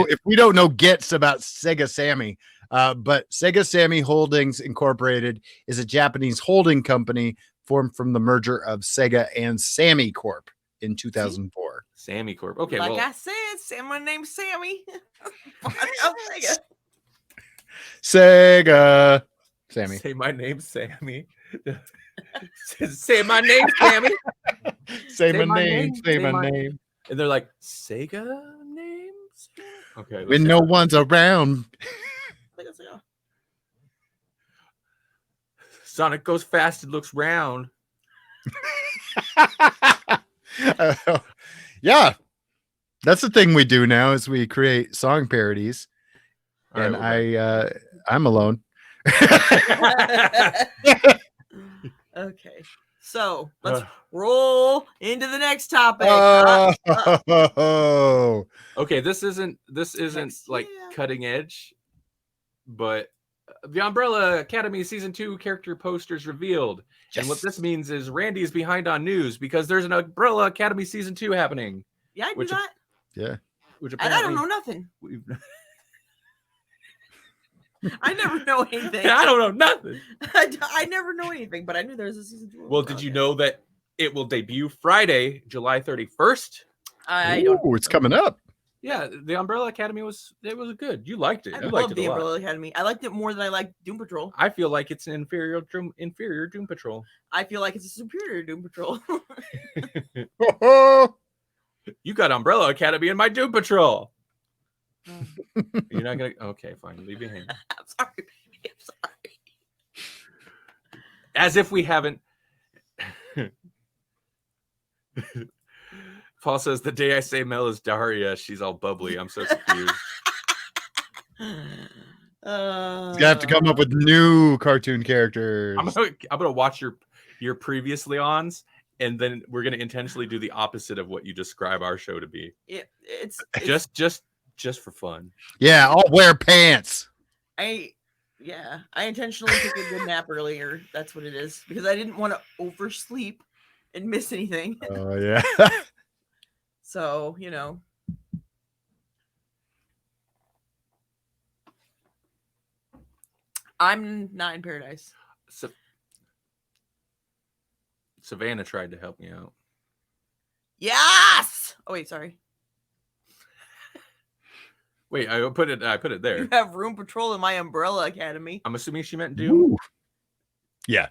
If we don't know gets about Sega Sammy, but Sega Sammy Holdings Incorporated is a Japanese holding company formed from the merger of Sega and Sammy Corp in 2004. Sammy Corp. Okay, like I said, my name's Sammy. Sega. Sega. Sammy. Say my name's Sammy. Say my name's Sammy. Say my name. Say my name. And they're like, Sega names? Okay. When no one's around. Sonic goes fast and looks round. Yeah. That's the thing we do now, is we create song parodies. And right, I'm alone. Okay. So let's roll into the next topic. Okay, this isn't like cutting edge, but the Umbrella Academy Season 2 character posters revealed. Yes. And what this means is Randy is behind on news because there's an Umbrella Academy Season 2 happening. Yeah, I knew that. Yeah. And I don't know nothing. I never know anything. I don't know nothing. I never know anything, but I knew there was a Season 2. Well, did you know that it will debut Friday, July 31st? I don't know. It's coming up. Yeah, the Umbrella Academy was good. You liked it. I love the Umbrella Academy. I liked it more than I liked Doom Patrol. I feel like it's an inferior Doom Patrol. I feel like it's a superior Doom Patrol. You got Umbrella Academy in my Doom Patrol. You're not gonna. Okay, fine. Leave your hand. I'm sorry. I'm sorry. As if we haven't. Paul says, the day I say Mel is Daria, she's all bubbly. I'm so confused. You have to come up with new cartoon characters. I'm gonna watch your previously ons, and then we're gonna intentionally do the opposite of what you describe our show to be. It's just for fun. Yeah, I'll wear pants. I intentionally took a good nap earlier. That's what it is, because I didn't want to oversleep and miss anything. Oh yeah. So, you know. I'm not in paradise. Savannah tried to help me out. Yes. Oh wait, sorry. Wait, I put it there. You have Room Patrol in my Umbrella Academy. I'm assuming she meant Doom. Ooh. Yeah.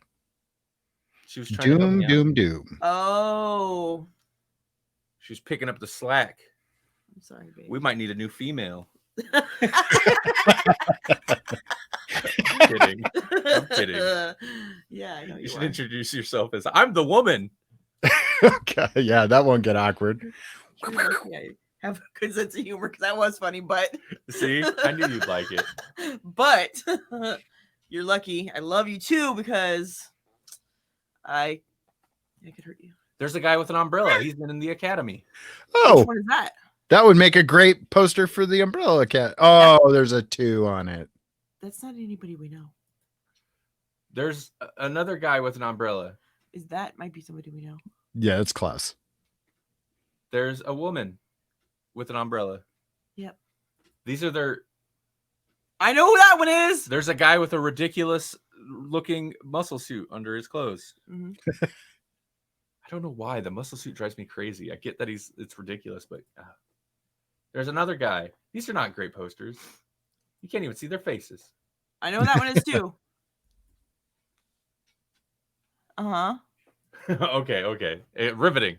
She was trying to help me Doom. Oh. She was picking up the slack. I'm sorry, babe. We might need a new female. I'm kidding. Yeah, I know you should introduce yourself as I'm the woman. Okay, yeah, that won't get awkward. Yeah, have a good sense of humor, because that was funny, but see, I knew you'd like it. But you're lucky. I love you too, because I could hurt you. There's a guy with an umbrella. He's been in the academy. Oh, which one is that? That would make a great poster for the Umbrella Cat. Oh, there's a 2 on it. That's not anybody we know. There's another guy with an umbrella. Might be somebody we know. Yeah, it's Klaus. There's a woman with an umbrella. Yep. These are their. I know who that one is. There's a guy with a ridiculous looking muscle suit under his clothes. Mm-hmm. I don't know why the muscle suit drives me crazy. I get that it's ridiculous, but there's another guy. These are not great posters. You can't even see their faces. I know who that one is too. Uh-huh. Okay. Riveting.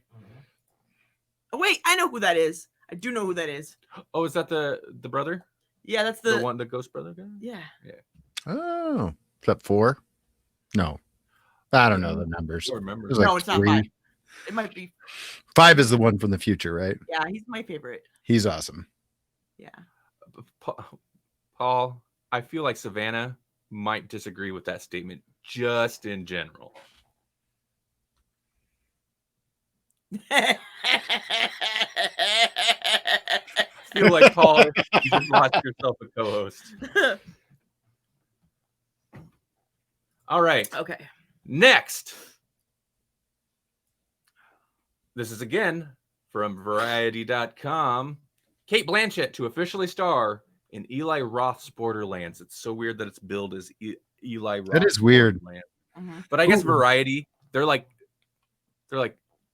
Oh, wait, I know who that is. I do know who that is. Oh, is that the brother? Yeah, that's The one, the ghost brother guy? Yeah. Oh, is that 4? No, I don't know the numbers. I don't remember. There's like No, it's not 3. 5. It might be. 5 is the one from the future, right? Yeah, he's my favorite. He's awesome. Yeah. Paul, I feel like Savannah might disagree with that statement just in general. I feel like, Paul, you just lost yourself a co-host. All right. Okay. Next. This is again from Variety.com. Kate Blanchett to officially star in Eli Roth's Borderlands. It's so weird that it's billed as Eli Roth. That is weird. But I guess Variety, they're like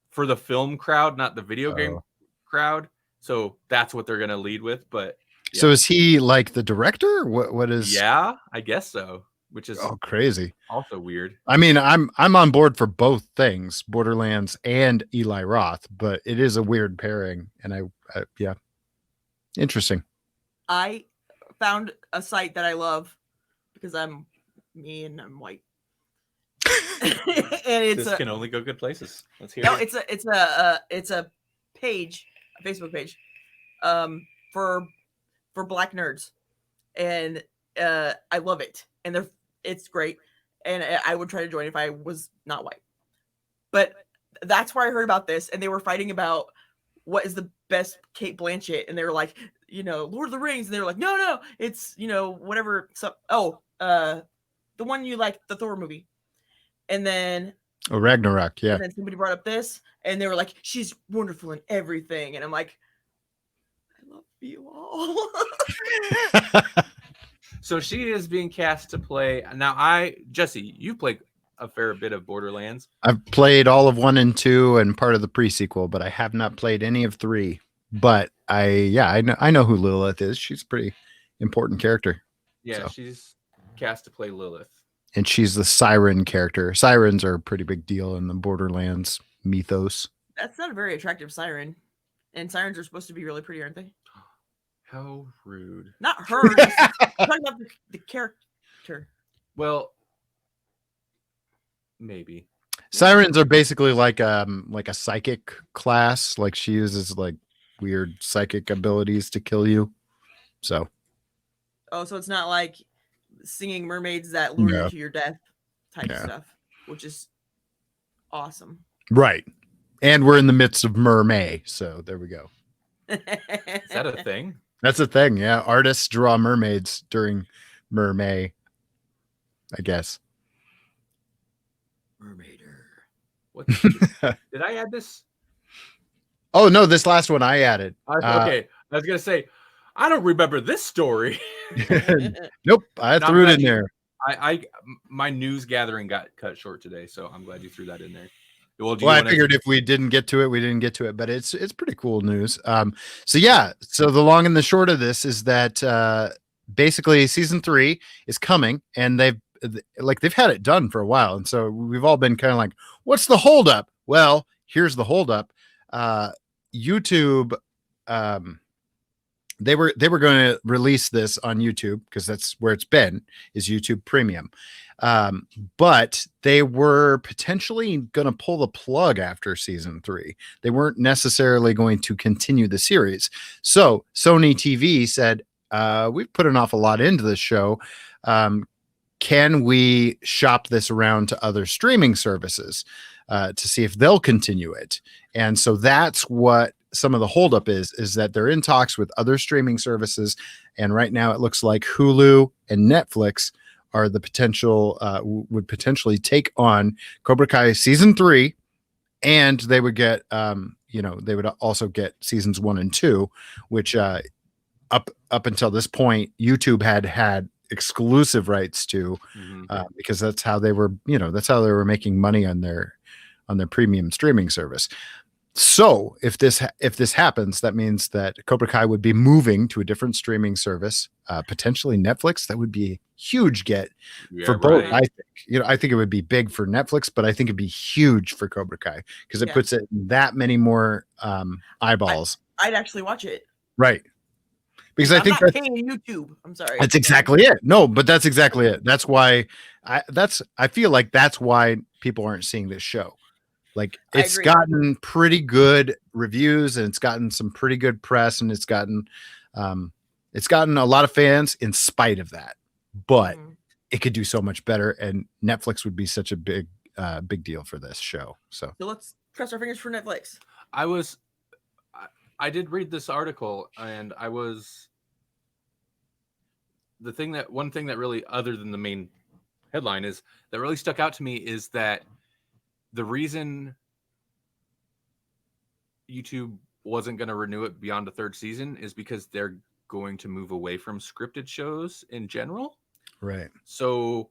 for the film crowd, not the video game crowd. So that's what they're gonna lead with. But yeah. So is he like the director? What is? Yeah, I guess so. Which is crazy. Also weird. I mean, I'm on board for both things, Borderlands and Eli Roth, but it is a weird pairing, and yeah, interesting. I found a site that I love because I'm me and I'm white. And it's this can only go good places. Let's hear no, it. it's a page, a Facebook page, for black nerds, and I love it, and it's great, and I would try to join if I was not white. But that's where I heard about this, and they were fighting about what is the best Kate Blanchett, and they were like, Lord of the Rings, and they were like, no, it's whatever. So the one you like, the Thor movie, and then Ragnarok, yeah. And then somebody brought up this, and they were like, she's wonderful in everything, and I'm like, I love you all. So she is being cast to play. Now, Jesse, you played a fair bit of Borderlands. I've played all of 1 and 2 and part of the pre-sequel, but I have not played any of 3. But I know who Lilith is. She's a pretty important character. Yeah, so. She's cast to play Lilith. And she's the siren character. Sirens are a pretty big deal in the Borderlands mythos. That's not a very attractive siren. And sirens are supposed to be really pretty, aren't they? How rude. Not her. I'm talking about the character. Well, maybe. Sirens are basically like a psychic class. Like she uses like weird psychic abilities to kill you. So. Oh, so it's not like singing mermaids that lure you to your death type stuff, which is awesome. Right. And we're in the midst of Mermay, so there we go. Is that a thing? That's a thing, yeah. Artists draw mermaids during Mermay, I guess. Mermaider. What did I add this? Oh no, this last one I added. Okay, I was gonna say I don't remember this story. Nope, I threw it in there. My news gathering got cut short today, so I'm glad you threw that in there. Well, I figured if we didn't get to it, we didn't get to it, but it's pretty cool news. So the long and the short of this is that basically season 3 is coming, and they've had it done for a while, and so we've all been kind of like, what's the holdup? Well, here's the holdup. YouTube, they were going to release this on YouTube because that's where it's been, is YouTube Premium. But they were potentially going to pull the plug after season 3. They weren't necessarily going to continue the series. So Sony TV said, we've put an awful lot into this show. Can we shop this around to other streaming services to see if they'll continue it? And so that's what some of the holdup is that they're in talks with other streaming services. And right now it looks like Hulu and Netflix are the potential, would potentially take on Cobra Kai season 3, and they would get, they would also get seasons 1 and 2, which up until this point, YouTube had exclusive rights to, because that's how they were, that's how they were making money on their premium streaming service. So if this happens, that means that Cobra Kai would be moving to a different streaming service, potentially Netflix. That would be a huge get for both. right. I think, I think it would be big for Netflix, but I think it'd be huge for Cobra Kai because it Yeah. puts it in that many more eyeballs. I'd actually watch it. Right. Because I I'm think not paying YouTube. I'm sorry. that's exactly it. No, but that's exactly it. That's why I feel like that's why people aren't seeing this show. Like it's gotten pretty good reviews and it's gotten some pretty good press and it's gotten a lot of fans in spite of that. But it could do so much better, and Netflix would be such a big deal for this show. So let's cross our fingers for Netflix. I did read this article, and one thing that really, other than the main headline, is that really stuck out to me is that the reason YouTube wasn't going to renew it beyond the third season is because they're going to move away from scripted shows in general. Right. So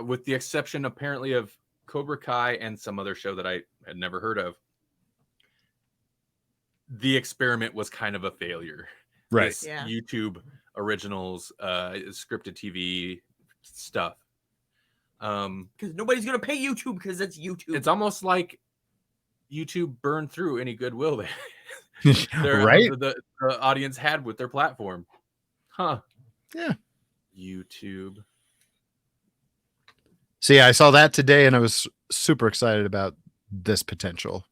with the exception apparently of Cobra Kai and some other show that I had never heard of, the experiment was kind of a failure. Right. This YouTube originals, scripted TV stuff. Because nobody's going to pay YouTube because it's YouTube. It's almost like YouTube burned through any goodwill right? The audience had with their platform. Huh. Yeah. YouTube. See, I saw that today and I was super excited about this potential.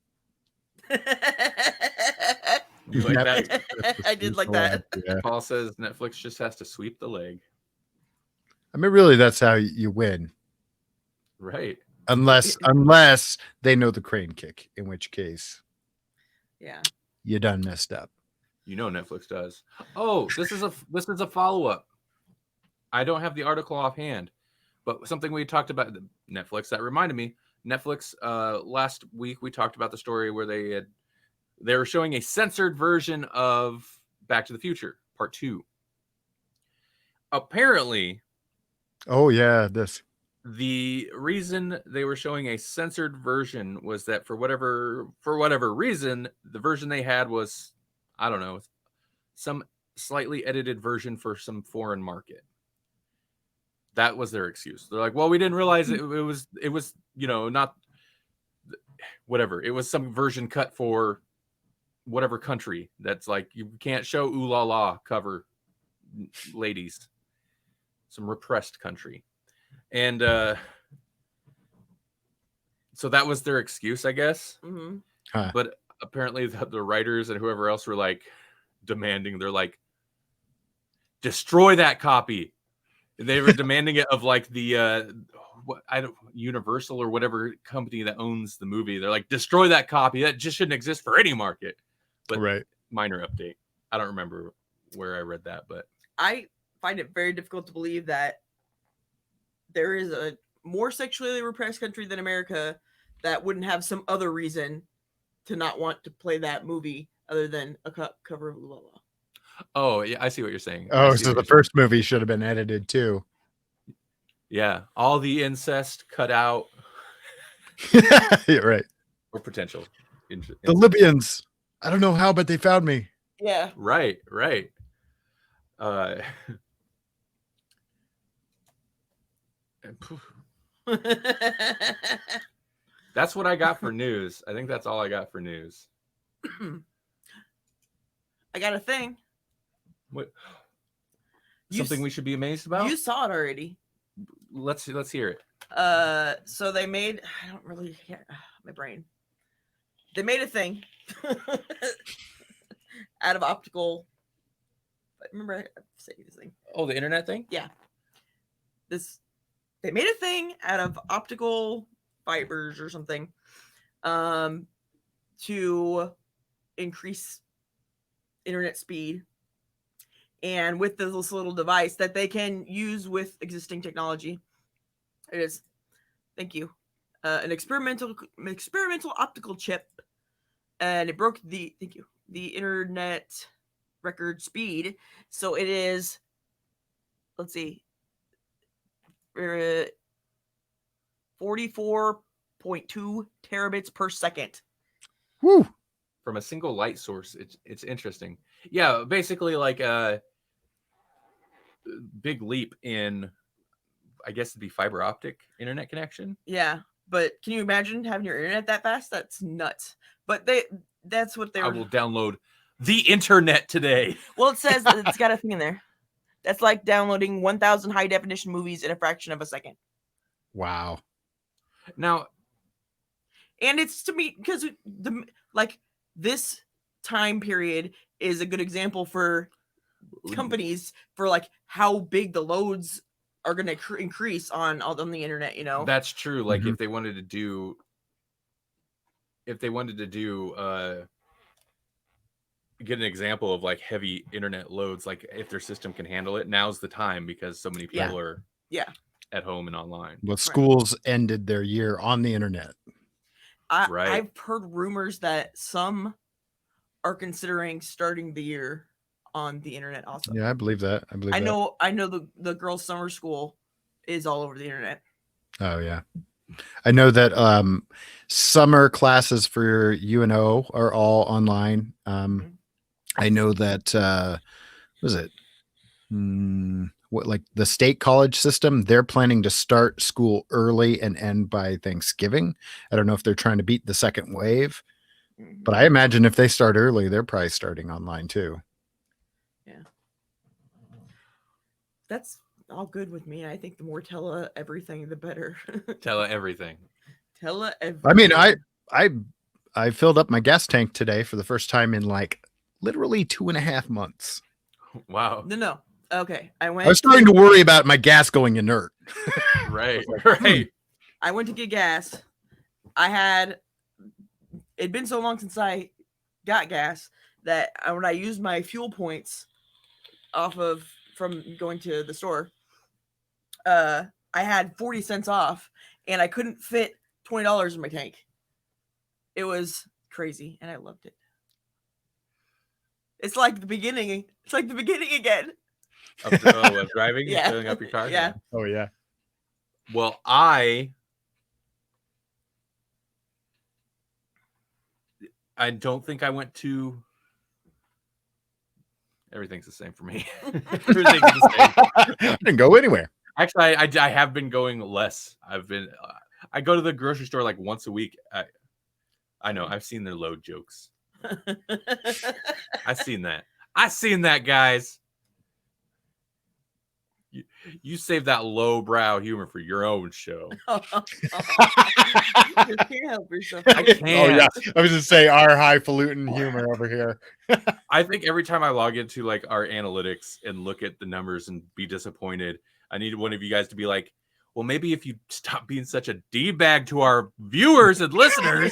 You like that? I did like that. Yeah. Paul says Netflix just has to sweep the leg. I mean, really, that's how you win. Right. Unless they know the crane kick, in which case, you done messed up. Netflix does. Oh, this is a follow-up. I don't have the article offhand, but something we talked about Netflix that reminded me. Netflix last week we talked about the story where they were showing a censored version of Back to the Future Part 2. Apparently, the reason they were showing a censored version was that for whatever reason, the version they had was, I don't know, some slightly edited version for some foreign market. That was their excuse. They're like, well, we didn't realize it was, not whatever. It was some version cut for whatever country that's like, you can't show ooh la la cover ladies. Some repressed country. And so that was their excuse, I guess. Mm-hmm. Huh. But apparently the writers and whoever else were like demanding, they're like, destroy that copy. They were demanding it of like the Universal or whatever company that owns the movie. They're like, destroy that copy. That just shouldn't exist for any market. But minor update. I don't remember where I read that, but I find it very difficult to believe that there is a more sexually repressed country than America that wouldn't have some other reason to not want to play that movie other than a cover of Ooh La La. Oh, yeah, I see what you're saying. Oh, so the first movie should have been edited too. Yeah, all the incest cut out. Yeah, right. Or potential. The Libyans. I don't know how, but they found me. Yeah. Right. That's what I got for news. I think that's all I got for news. I got a thing. What? Something we should be amazed about? You saw it already. Let's hear it. So they made, I don't really hear my brain. They made a thing out of optical. Remember I say this thing. Oh, the internet thing? Yeah. They made a thing out of optical fibers or something to increase internet speed. And with this little device that they can use with existing technology, it is, thank you, an experimental optical chip, and it broke the internet record speed. So it is, let's see, 44.2 terabits per second. Woo! from a single light source. It's interesting. Yeah, basically like a big leap in, I guess it'd be fiber optic internet connection. Yeah, but can you imagine having your internet that fast? That's nuts. But that's what I will download the internet today. Well, it says that it's got a thing in there. That's like downloading 1,000 high definition movies in a fraction of a second. Wow. Now, and it's to me because this time period is a good example for companies for like how big the loads are going to increase on the internet. You know, that's true. Like Mhm. if they wanted to do get an example of like heavy internet loads, like if their system can handle it, now's the time because so many people are at home and online. Well, schools ended their year on the internet. I've heard rumors that some are considering starting the year on the internet also. Yeah, I believe that. I know the girls' summer school is all over the internet. Oh yeah. I know that summer classes for UNO are all online. I know that was it like the state college system, they're planning to start school early and end by Thanksgiving. I don't know if they're trying to beat the second wave, but I imagine if they start early, they're probably starting online too. Yeah. That's all good with me. I think the more tele everything, the better. Tele everything. Tele everything. I mean, I filled up my gas tank today for the first time in like literally 2.5 months. Wow. No. Okay. I was starting to worry about my gas going inert. Right. I went to get gas. It'd been so long since I got gas that when I used my fuel points from going to the store, I had 40 cents off and I couldn't fit $20 in my tank. It was crazy and I loved it. It's like the beginning. It's like the beginning again. Of driving and filling up your car? Yeah. Oh, yeah. Well, I don't think I went to... Everything's the same for me. Everything's the same. I didn't go anywhere. Actually, I have been going less. I go to the grocery store like once a week. I know. I've seen their load jokes. I've seen that, guys. You save that lowbrow humor for your own show. You can't help yourself. I can't. Oh, yeah. I was just say our highfalutin humor over here. I think every time I log into like our analytics and look at the numbers and be disappointed, I need one of you guys to be like, well, maybe if you stop being such a D-bag to our viewers and listeners.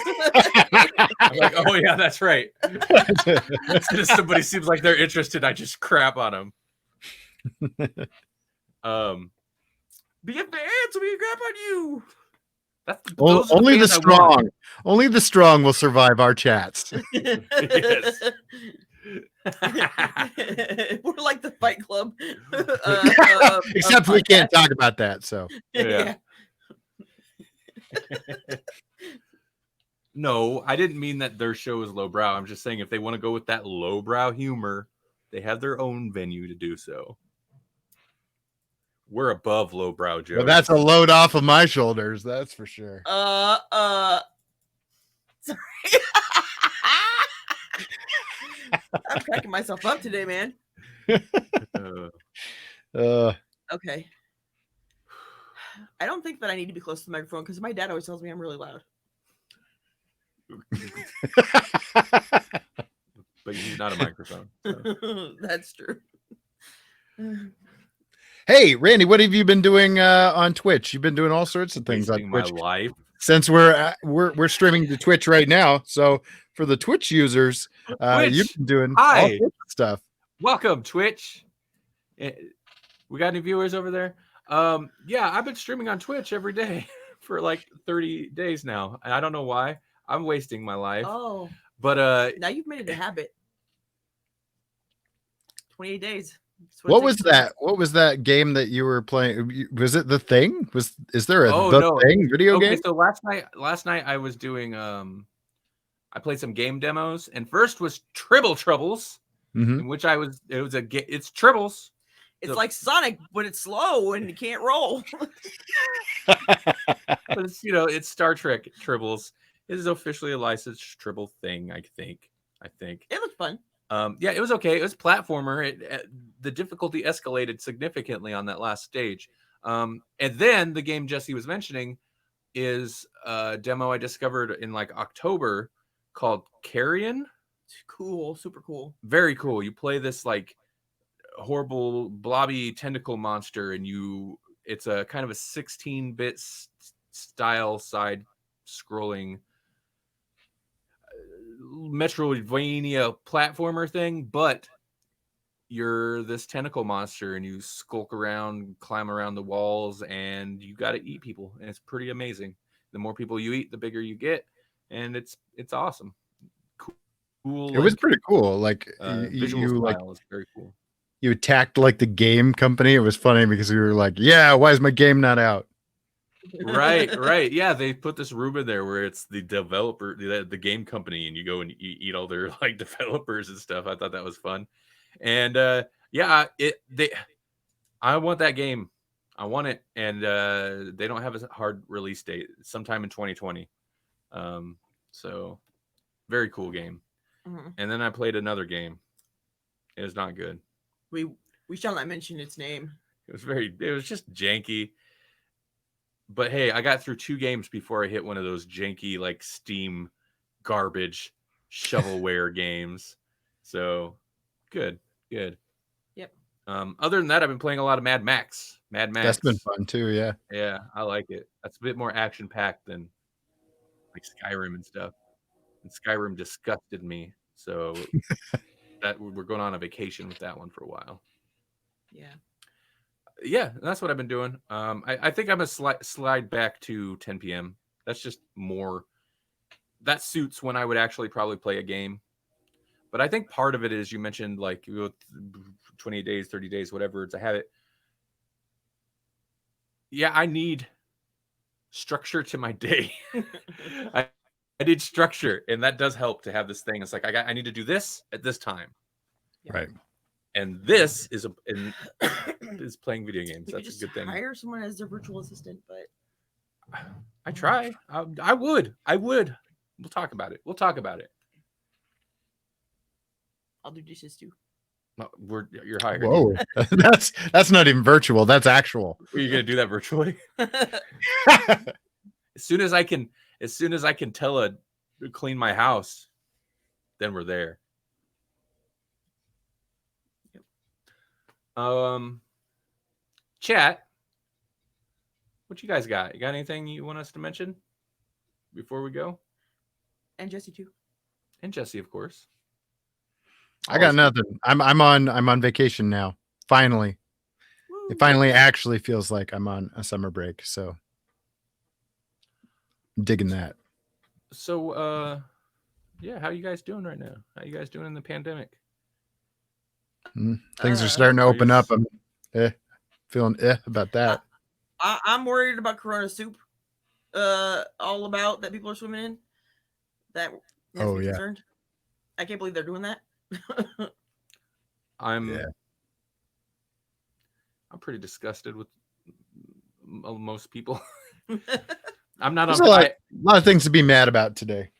I'm like, oh yeah, that's right. As soon as somebody seems like they're interested, I just crap on them. Be a fan so we can crap on you. Only the strong. Only the strong will survive our chats. Yes. We're like the Fight Club. Except we can't talk about that. So yeah. No, I didn't mean that their show is lowbrow. I'm just saying if they want to go with that lowbrow humor, they have their own venue to do so. We're above lowbrow jokes. Well, that's a load off of my shoulders. That's for sure. Sorry. I'm cracking myself up today, man. Okay. I don't think that I need to be close to the microphone because my dad always tells me I'm really loud. But you're not a microphone. So. That's true. Hey, Randy, what have you been doing on Twitch? You've been doing all sorts of things on Twitch. My life. Since we're streaming to Twitch right now, so for the Twitch users, you've been doing all sorts of stuff. Welcome, Twitch. We got any viewers over there? Yeah, I've been streaming on Twitch every day for like 30 days now. I don't know why. I'm wasting my life. Oh, but now you've made it a habit. 28 days. What was that? What was that game that you were playing? Was it The Thing? Is there a Thing video game? So last night I was doing I played some game demos, and first was Tribble Troubles, in which it's Tribbles. It's like Sonic, but it's slow and you can't roll. But it's, it's Star Trek Tribbles. It is officially a licensed Tribble thing, I think. It looked fun. Yeah, it was okay. It was platformer. The difficulty escalated significantly on that last stage. And then the game Jesse was mentioning is a demo I discovered in like October called Carrion. Cool, super cool. Very cool. You play this like horrible blobby tentacle monster, and it's a kind of a 16-bit style side scrolling Metroidvania platformer thing, but you're this tentacle monster and you skulk around, climb around the walls, and you got to eat people, and it's pretty amazing. The more people you eat, the bigger you get, and it's awesome. Cool. It was pretty cool. Like visual style is very cool. You attacked like the game company. It was funny because you were like, "Yeah, why is my game not out?" Right. Yeah, they put this room in there where it's the developer, the game company, and you go and you eat all their like developers and stuff. I thought that was fun, and I want that game. I want it, and they don't have a hard release date. Sometime in 2020. So very cool game. Mm-hmm. And then I played another game. It was not good. We shall not mention its name. It was just janky. But hey, I got through 2 games before I hit one of those janky like Steam garbage shovelware games. So good. Yep. Other than that, I've been playing a lot of Mad Max. That's been fun too, yeah. Yeah, I like it. That's a bit more action packed than like Skyrim and stuff. And Skyrim disgusted me. So that we're going on a vacation with that one for a while. Yeah, that's what I've been doing. I think I'm gonna slide back to 10 p.m. That's just more. That suits when I would actually probably play a game. But I think part of it is you mentioned like 28 days, 30 days, whatever to have it. Yeah, I need structure to my day. I need structure, and that does help to have this thing. It's like I need to do this at this time, right? And this is playing video games. That's a good thing. Hire someone as their virtual assistant, but I try. I would. We'll talk about it. I'll do dishes too. No, you're hired. Whoa, that's not even virtual. That's actual. Are you gonna do that virtually? As soon as I can tell to clean my house, then we're there. Chat. What you guys got? You got anything you want us to mention before we go? And Jesse too. And Jesse, of course. I got nothing. I'm on vacation now. Finally. Woo. It finally actually feels like I'm on a summer break. So I'm digging that. So yeah, how you guys doing right now? How you guys doing in the pandemic? Things are starting to open up. I'm feeling about that. I'm worried about Corona soup. All about that people are swimming in. That has me concerned. I can't believe they're doing that. I'm pretty disgusted with most people. I'm not. There's a lot of things to be mad about today.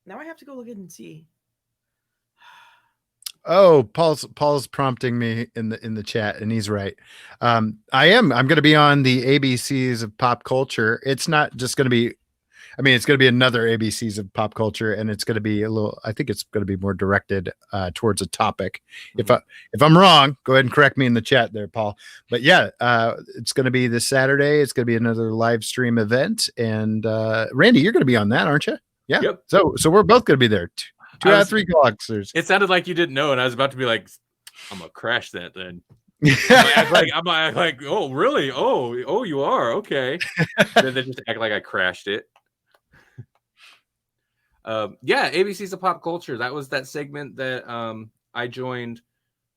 Now I have to go look at and see. Oh, Paul's prompting me in the chat, and he's right. I'm going to be on the ABCs of pop culture. It's not just going to be. I mean, it's going to be another ABCs of pop culture, and it's going to be I think it's going to be more directed towards a topic. Mm-hmm. If I'm wrong, go ahead and correct me in the chat there, Paul. But yeah, it's going to be this Saturday. It's going to be another live stream event. And Randy, you're going to be on that, aren't you? Yeah. Yep. So we're both going to be there. Two out of 3 Grawlixers. It sounded like you didn't know, and I was about to be like, I'm going to crash that then. I'm like, oh, really? Oh, you are? Okay. Then they just act like I crashed it. Yeah, ABC's of Pop Culture. That was that segment that I joined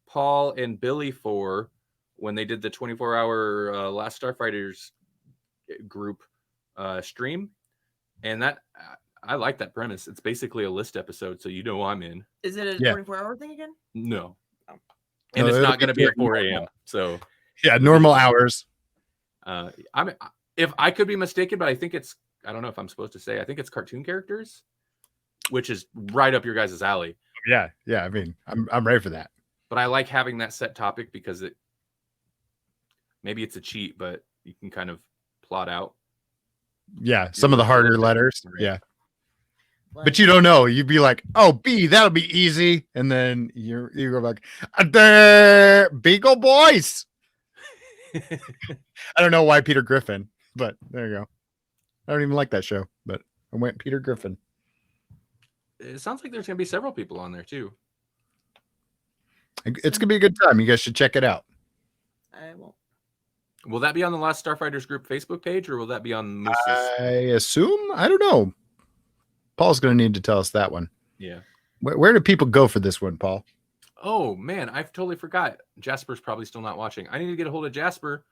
Paul and Billy for when they did the 24-hour Last Starfighters group stream. And that I like that premise. It's basically a list episode, so you know I'm in. Is it a Yeah. 24-hour thing again? No. Oh. And No, it's it'll not going to be at 4 normal. a.m. So Yeah, normal hours. if I could be mistaken, but I think it's, I don't know if I'm supposed to say, I think it's cartoon characters, which is right up your guys' alley. Yeah. I mean, I'm ready for that. But I like having that set topic because maybe it's a cheat, but you can kind of plot out. Yeah, some of the harder letters. Right. Yeah. Like, But you don't know. You'd be like, oh, B, that'll be easy. And then you go like, there, Beagle Boys. I don't know why Peter Griffin, but there you go. I don't even like that show, but I went Peter Griffin. It sounds like there's going to be several people on there too. It's going to be a good time. You guys should check it out. I won't. Will that be on the Last Starfighters Group Facebook page, or will that be on Moose's? I assume. I don't know. Paul's going to need to tell us that one. Yeah. Where do people go for this one, Paul? Oh, man, I've totally forgot. Jasper's probably still not watching. I need to get a hold of Jasper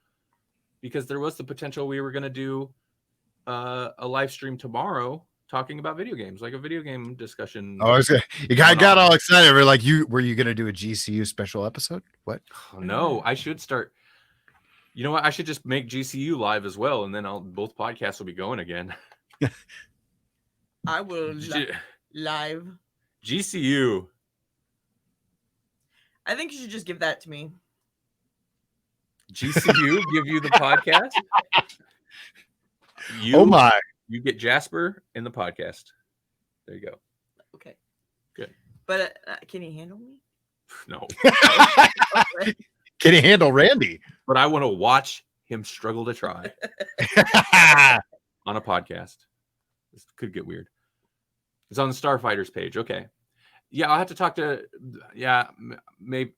because there was the potential we were going to do a live stream tomorrow talking about video games, like a video game discussion. Oh, you got all excited. We're like, were you going to do a GCU special episode? What? Oh, no, I should start. You know what? I should just make GCU live as well, and then both podcasts will be going again. I will live. GCU. I think you should just give that to me. GCU give you the podcast. Oh my! You get Jasper in the podcast. There you go. Okay. Good. But can you handle me? No. Can he handle Randy? But I want to watch him struggle to try on a podcast. This could get weird. It's on the Starfighters page. Okay. Yeah, I'll have to talk to. Yeah, maybe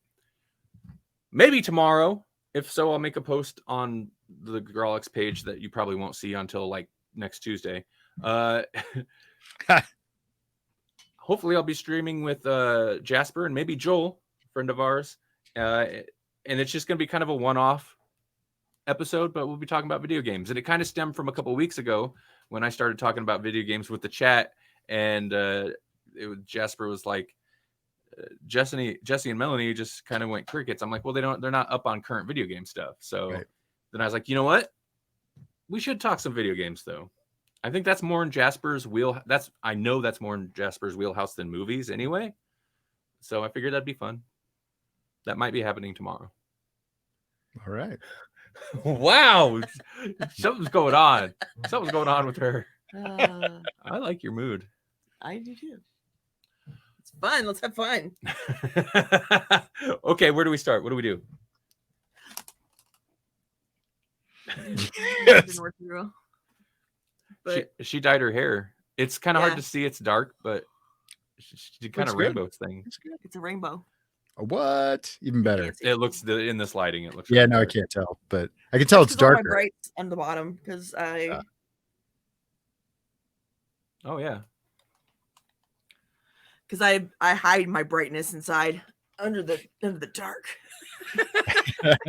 tomorrow. If so, I'll make a post on the Grawlix page that you probably won't see until like next Tuesday. Hopefully, I'll be streaming with Jasper and maybe Joel, friend of ours. And it's just going to be kind of a one-off episode, but we'll be talking about video games. And it kind of stemmed from a couple of weeks ago when I started talking about video games with the chat, and Jasper was like, Jesse and Melanie just kind of went crickets. I'm like, well, they're not up on current video game stuff. So Then I was like, you know what? We should talk some video games though. I think that's more in Jasper's I know that's more in Jasper's wheelhouse than movies anyway. So I figured that'd be fun. That might be happening tomorrow. All right. Wow. Something's going on. Something's going on with her. I like your mood. I do too. It's fun. Let's have fun. Okay, where do we start? What do we do? Yes. But She dyed her hair. It's kind of Yeah. hard to see. It's dark, but she did kind Looks of good. rainbow thing. it's a rainbow. What? Even better. Can't see It looks in this lighting. It looks. Yeah, really no, I dark. can't tell, but I can tell it's 'Cause all my darker. brights on the bottom because I Oh yeah. hide my brightness inside under the dark. That's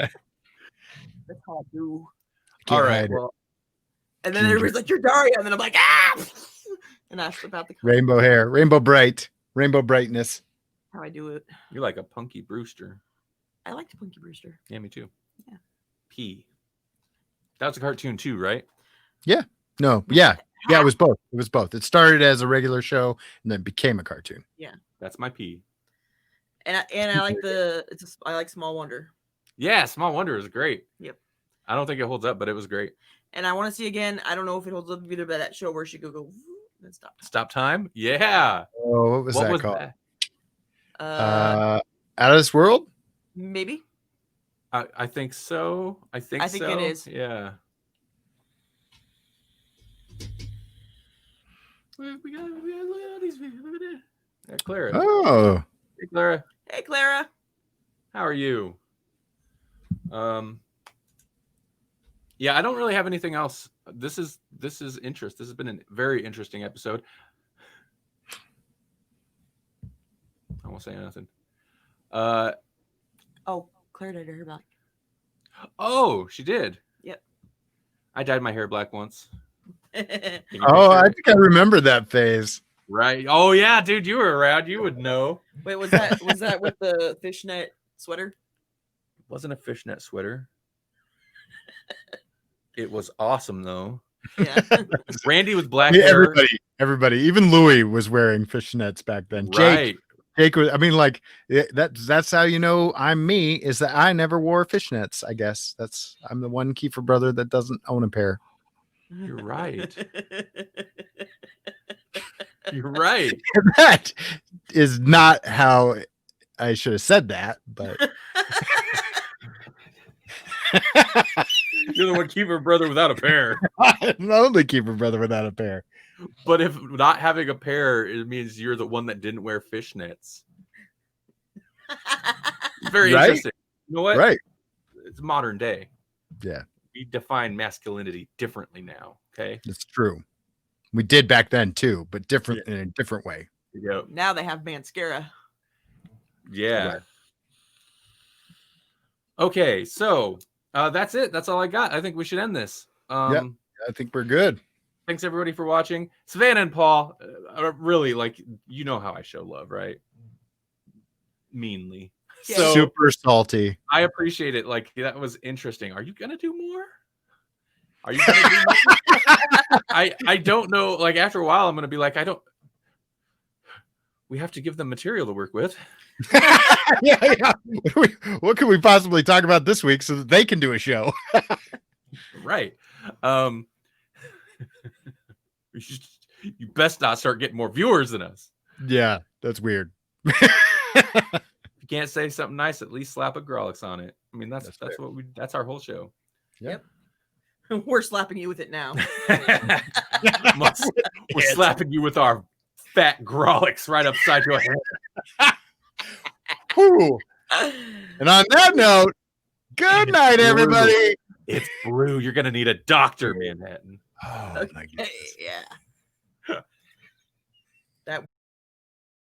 how I do. Can't All right. hide it. Well, And then Ginger. everybody's like, "You're Daria," and then I'm like, "Ah!" And I slip out the Rainbow hair, rainbow brightness. how I do it. you're like a Punky Brewster. I like the Punky Brewster. Yeah, me too. Yeah. P. That was a cartoon too, right? No, yeah, it was both. It was both. It started as a regular show and then became a cartoon. That's my P. And I like I like Small Wonder. Yeah, Small Wonder is great. Yep. I don't think it holds up, but it was great. And I want to see again. I don't know if it holds up either, but that show where she go then stop. Stop time. Yeah. Oh, what was that called? That? Out of This World? Maybe. I think so. I think it so. is. Yeah. We got look at these. Look at it. Yeah, Clara. Oh, Hey, Clara. Hey, Clara. How are you? Yeah, I don't really have anything else. This is interest. This has been a very interesting episode. I won't say nothing. Oh, Claire dyed her hair black. Oh, she did. Yep. I dyed my hair black once. Oh, I think I remember that phase. Right. Oh yeah, dude, you were around. You would know. Wait, was that with the fishnet sweater? It wasn't a fishnet sweater. It was awesome though. Yeah. Randy was black Yeah, hair. everybody, even Louis was wearing fishnets back then. Right. Jake was. I mean, like that's how you know I'm me, is that I never wore fishnets. I guess I'm the one Kiefer brother that doesn't own a pair. You're right. You're right. That is not how I should have said that, but You're the one keeper brother without a pair. I'm the only Kiefer brother without a pair. But if not having a pair, it means you're the one that didn't wear fishnets. Very Right? interesting. You know what? Right. It's modern day. Yeah, We define masculinity differently now. Okay. it's true. We did back then too, but different in a different way. Yep. Now they have mascara. Yeah. Right. Okay, so that's it. That's all I got. I think we should end this. I think we're good. Thanks everybody for watching. Savannah and Paul, really, like, you know how I show love, right? Meanly. Yeah. So Super salty. I appreciate it. Like, that was interesting. Are you gonna do more? Are you gonna do more? I don't know. Like, after a while, I'm gonna be like, we have to give them material to work with. Yeah. What can we possibly talk about this week so that they can do a show? Right. You best not start getting more viewers than us. Yeah, that's weird. If you can't say something nice, at least slap a Grawlix on it. I mean, that's that's our whole show. Yep. We're slapping you with it now. We're slapping you with our fat Grawlix right upside your head. Whew. And on that note, good night, everybody. It's blue. You're gonna need a doctor, Manhattan. Oh, Okay, my goodness. yeah.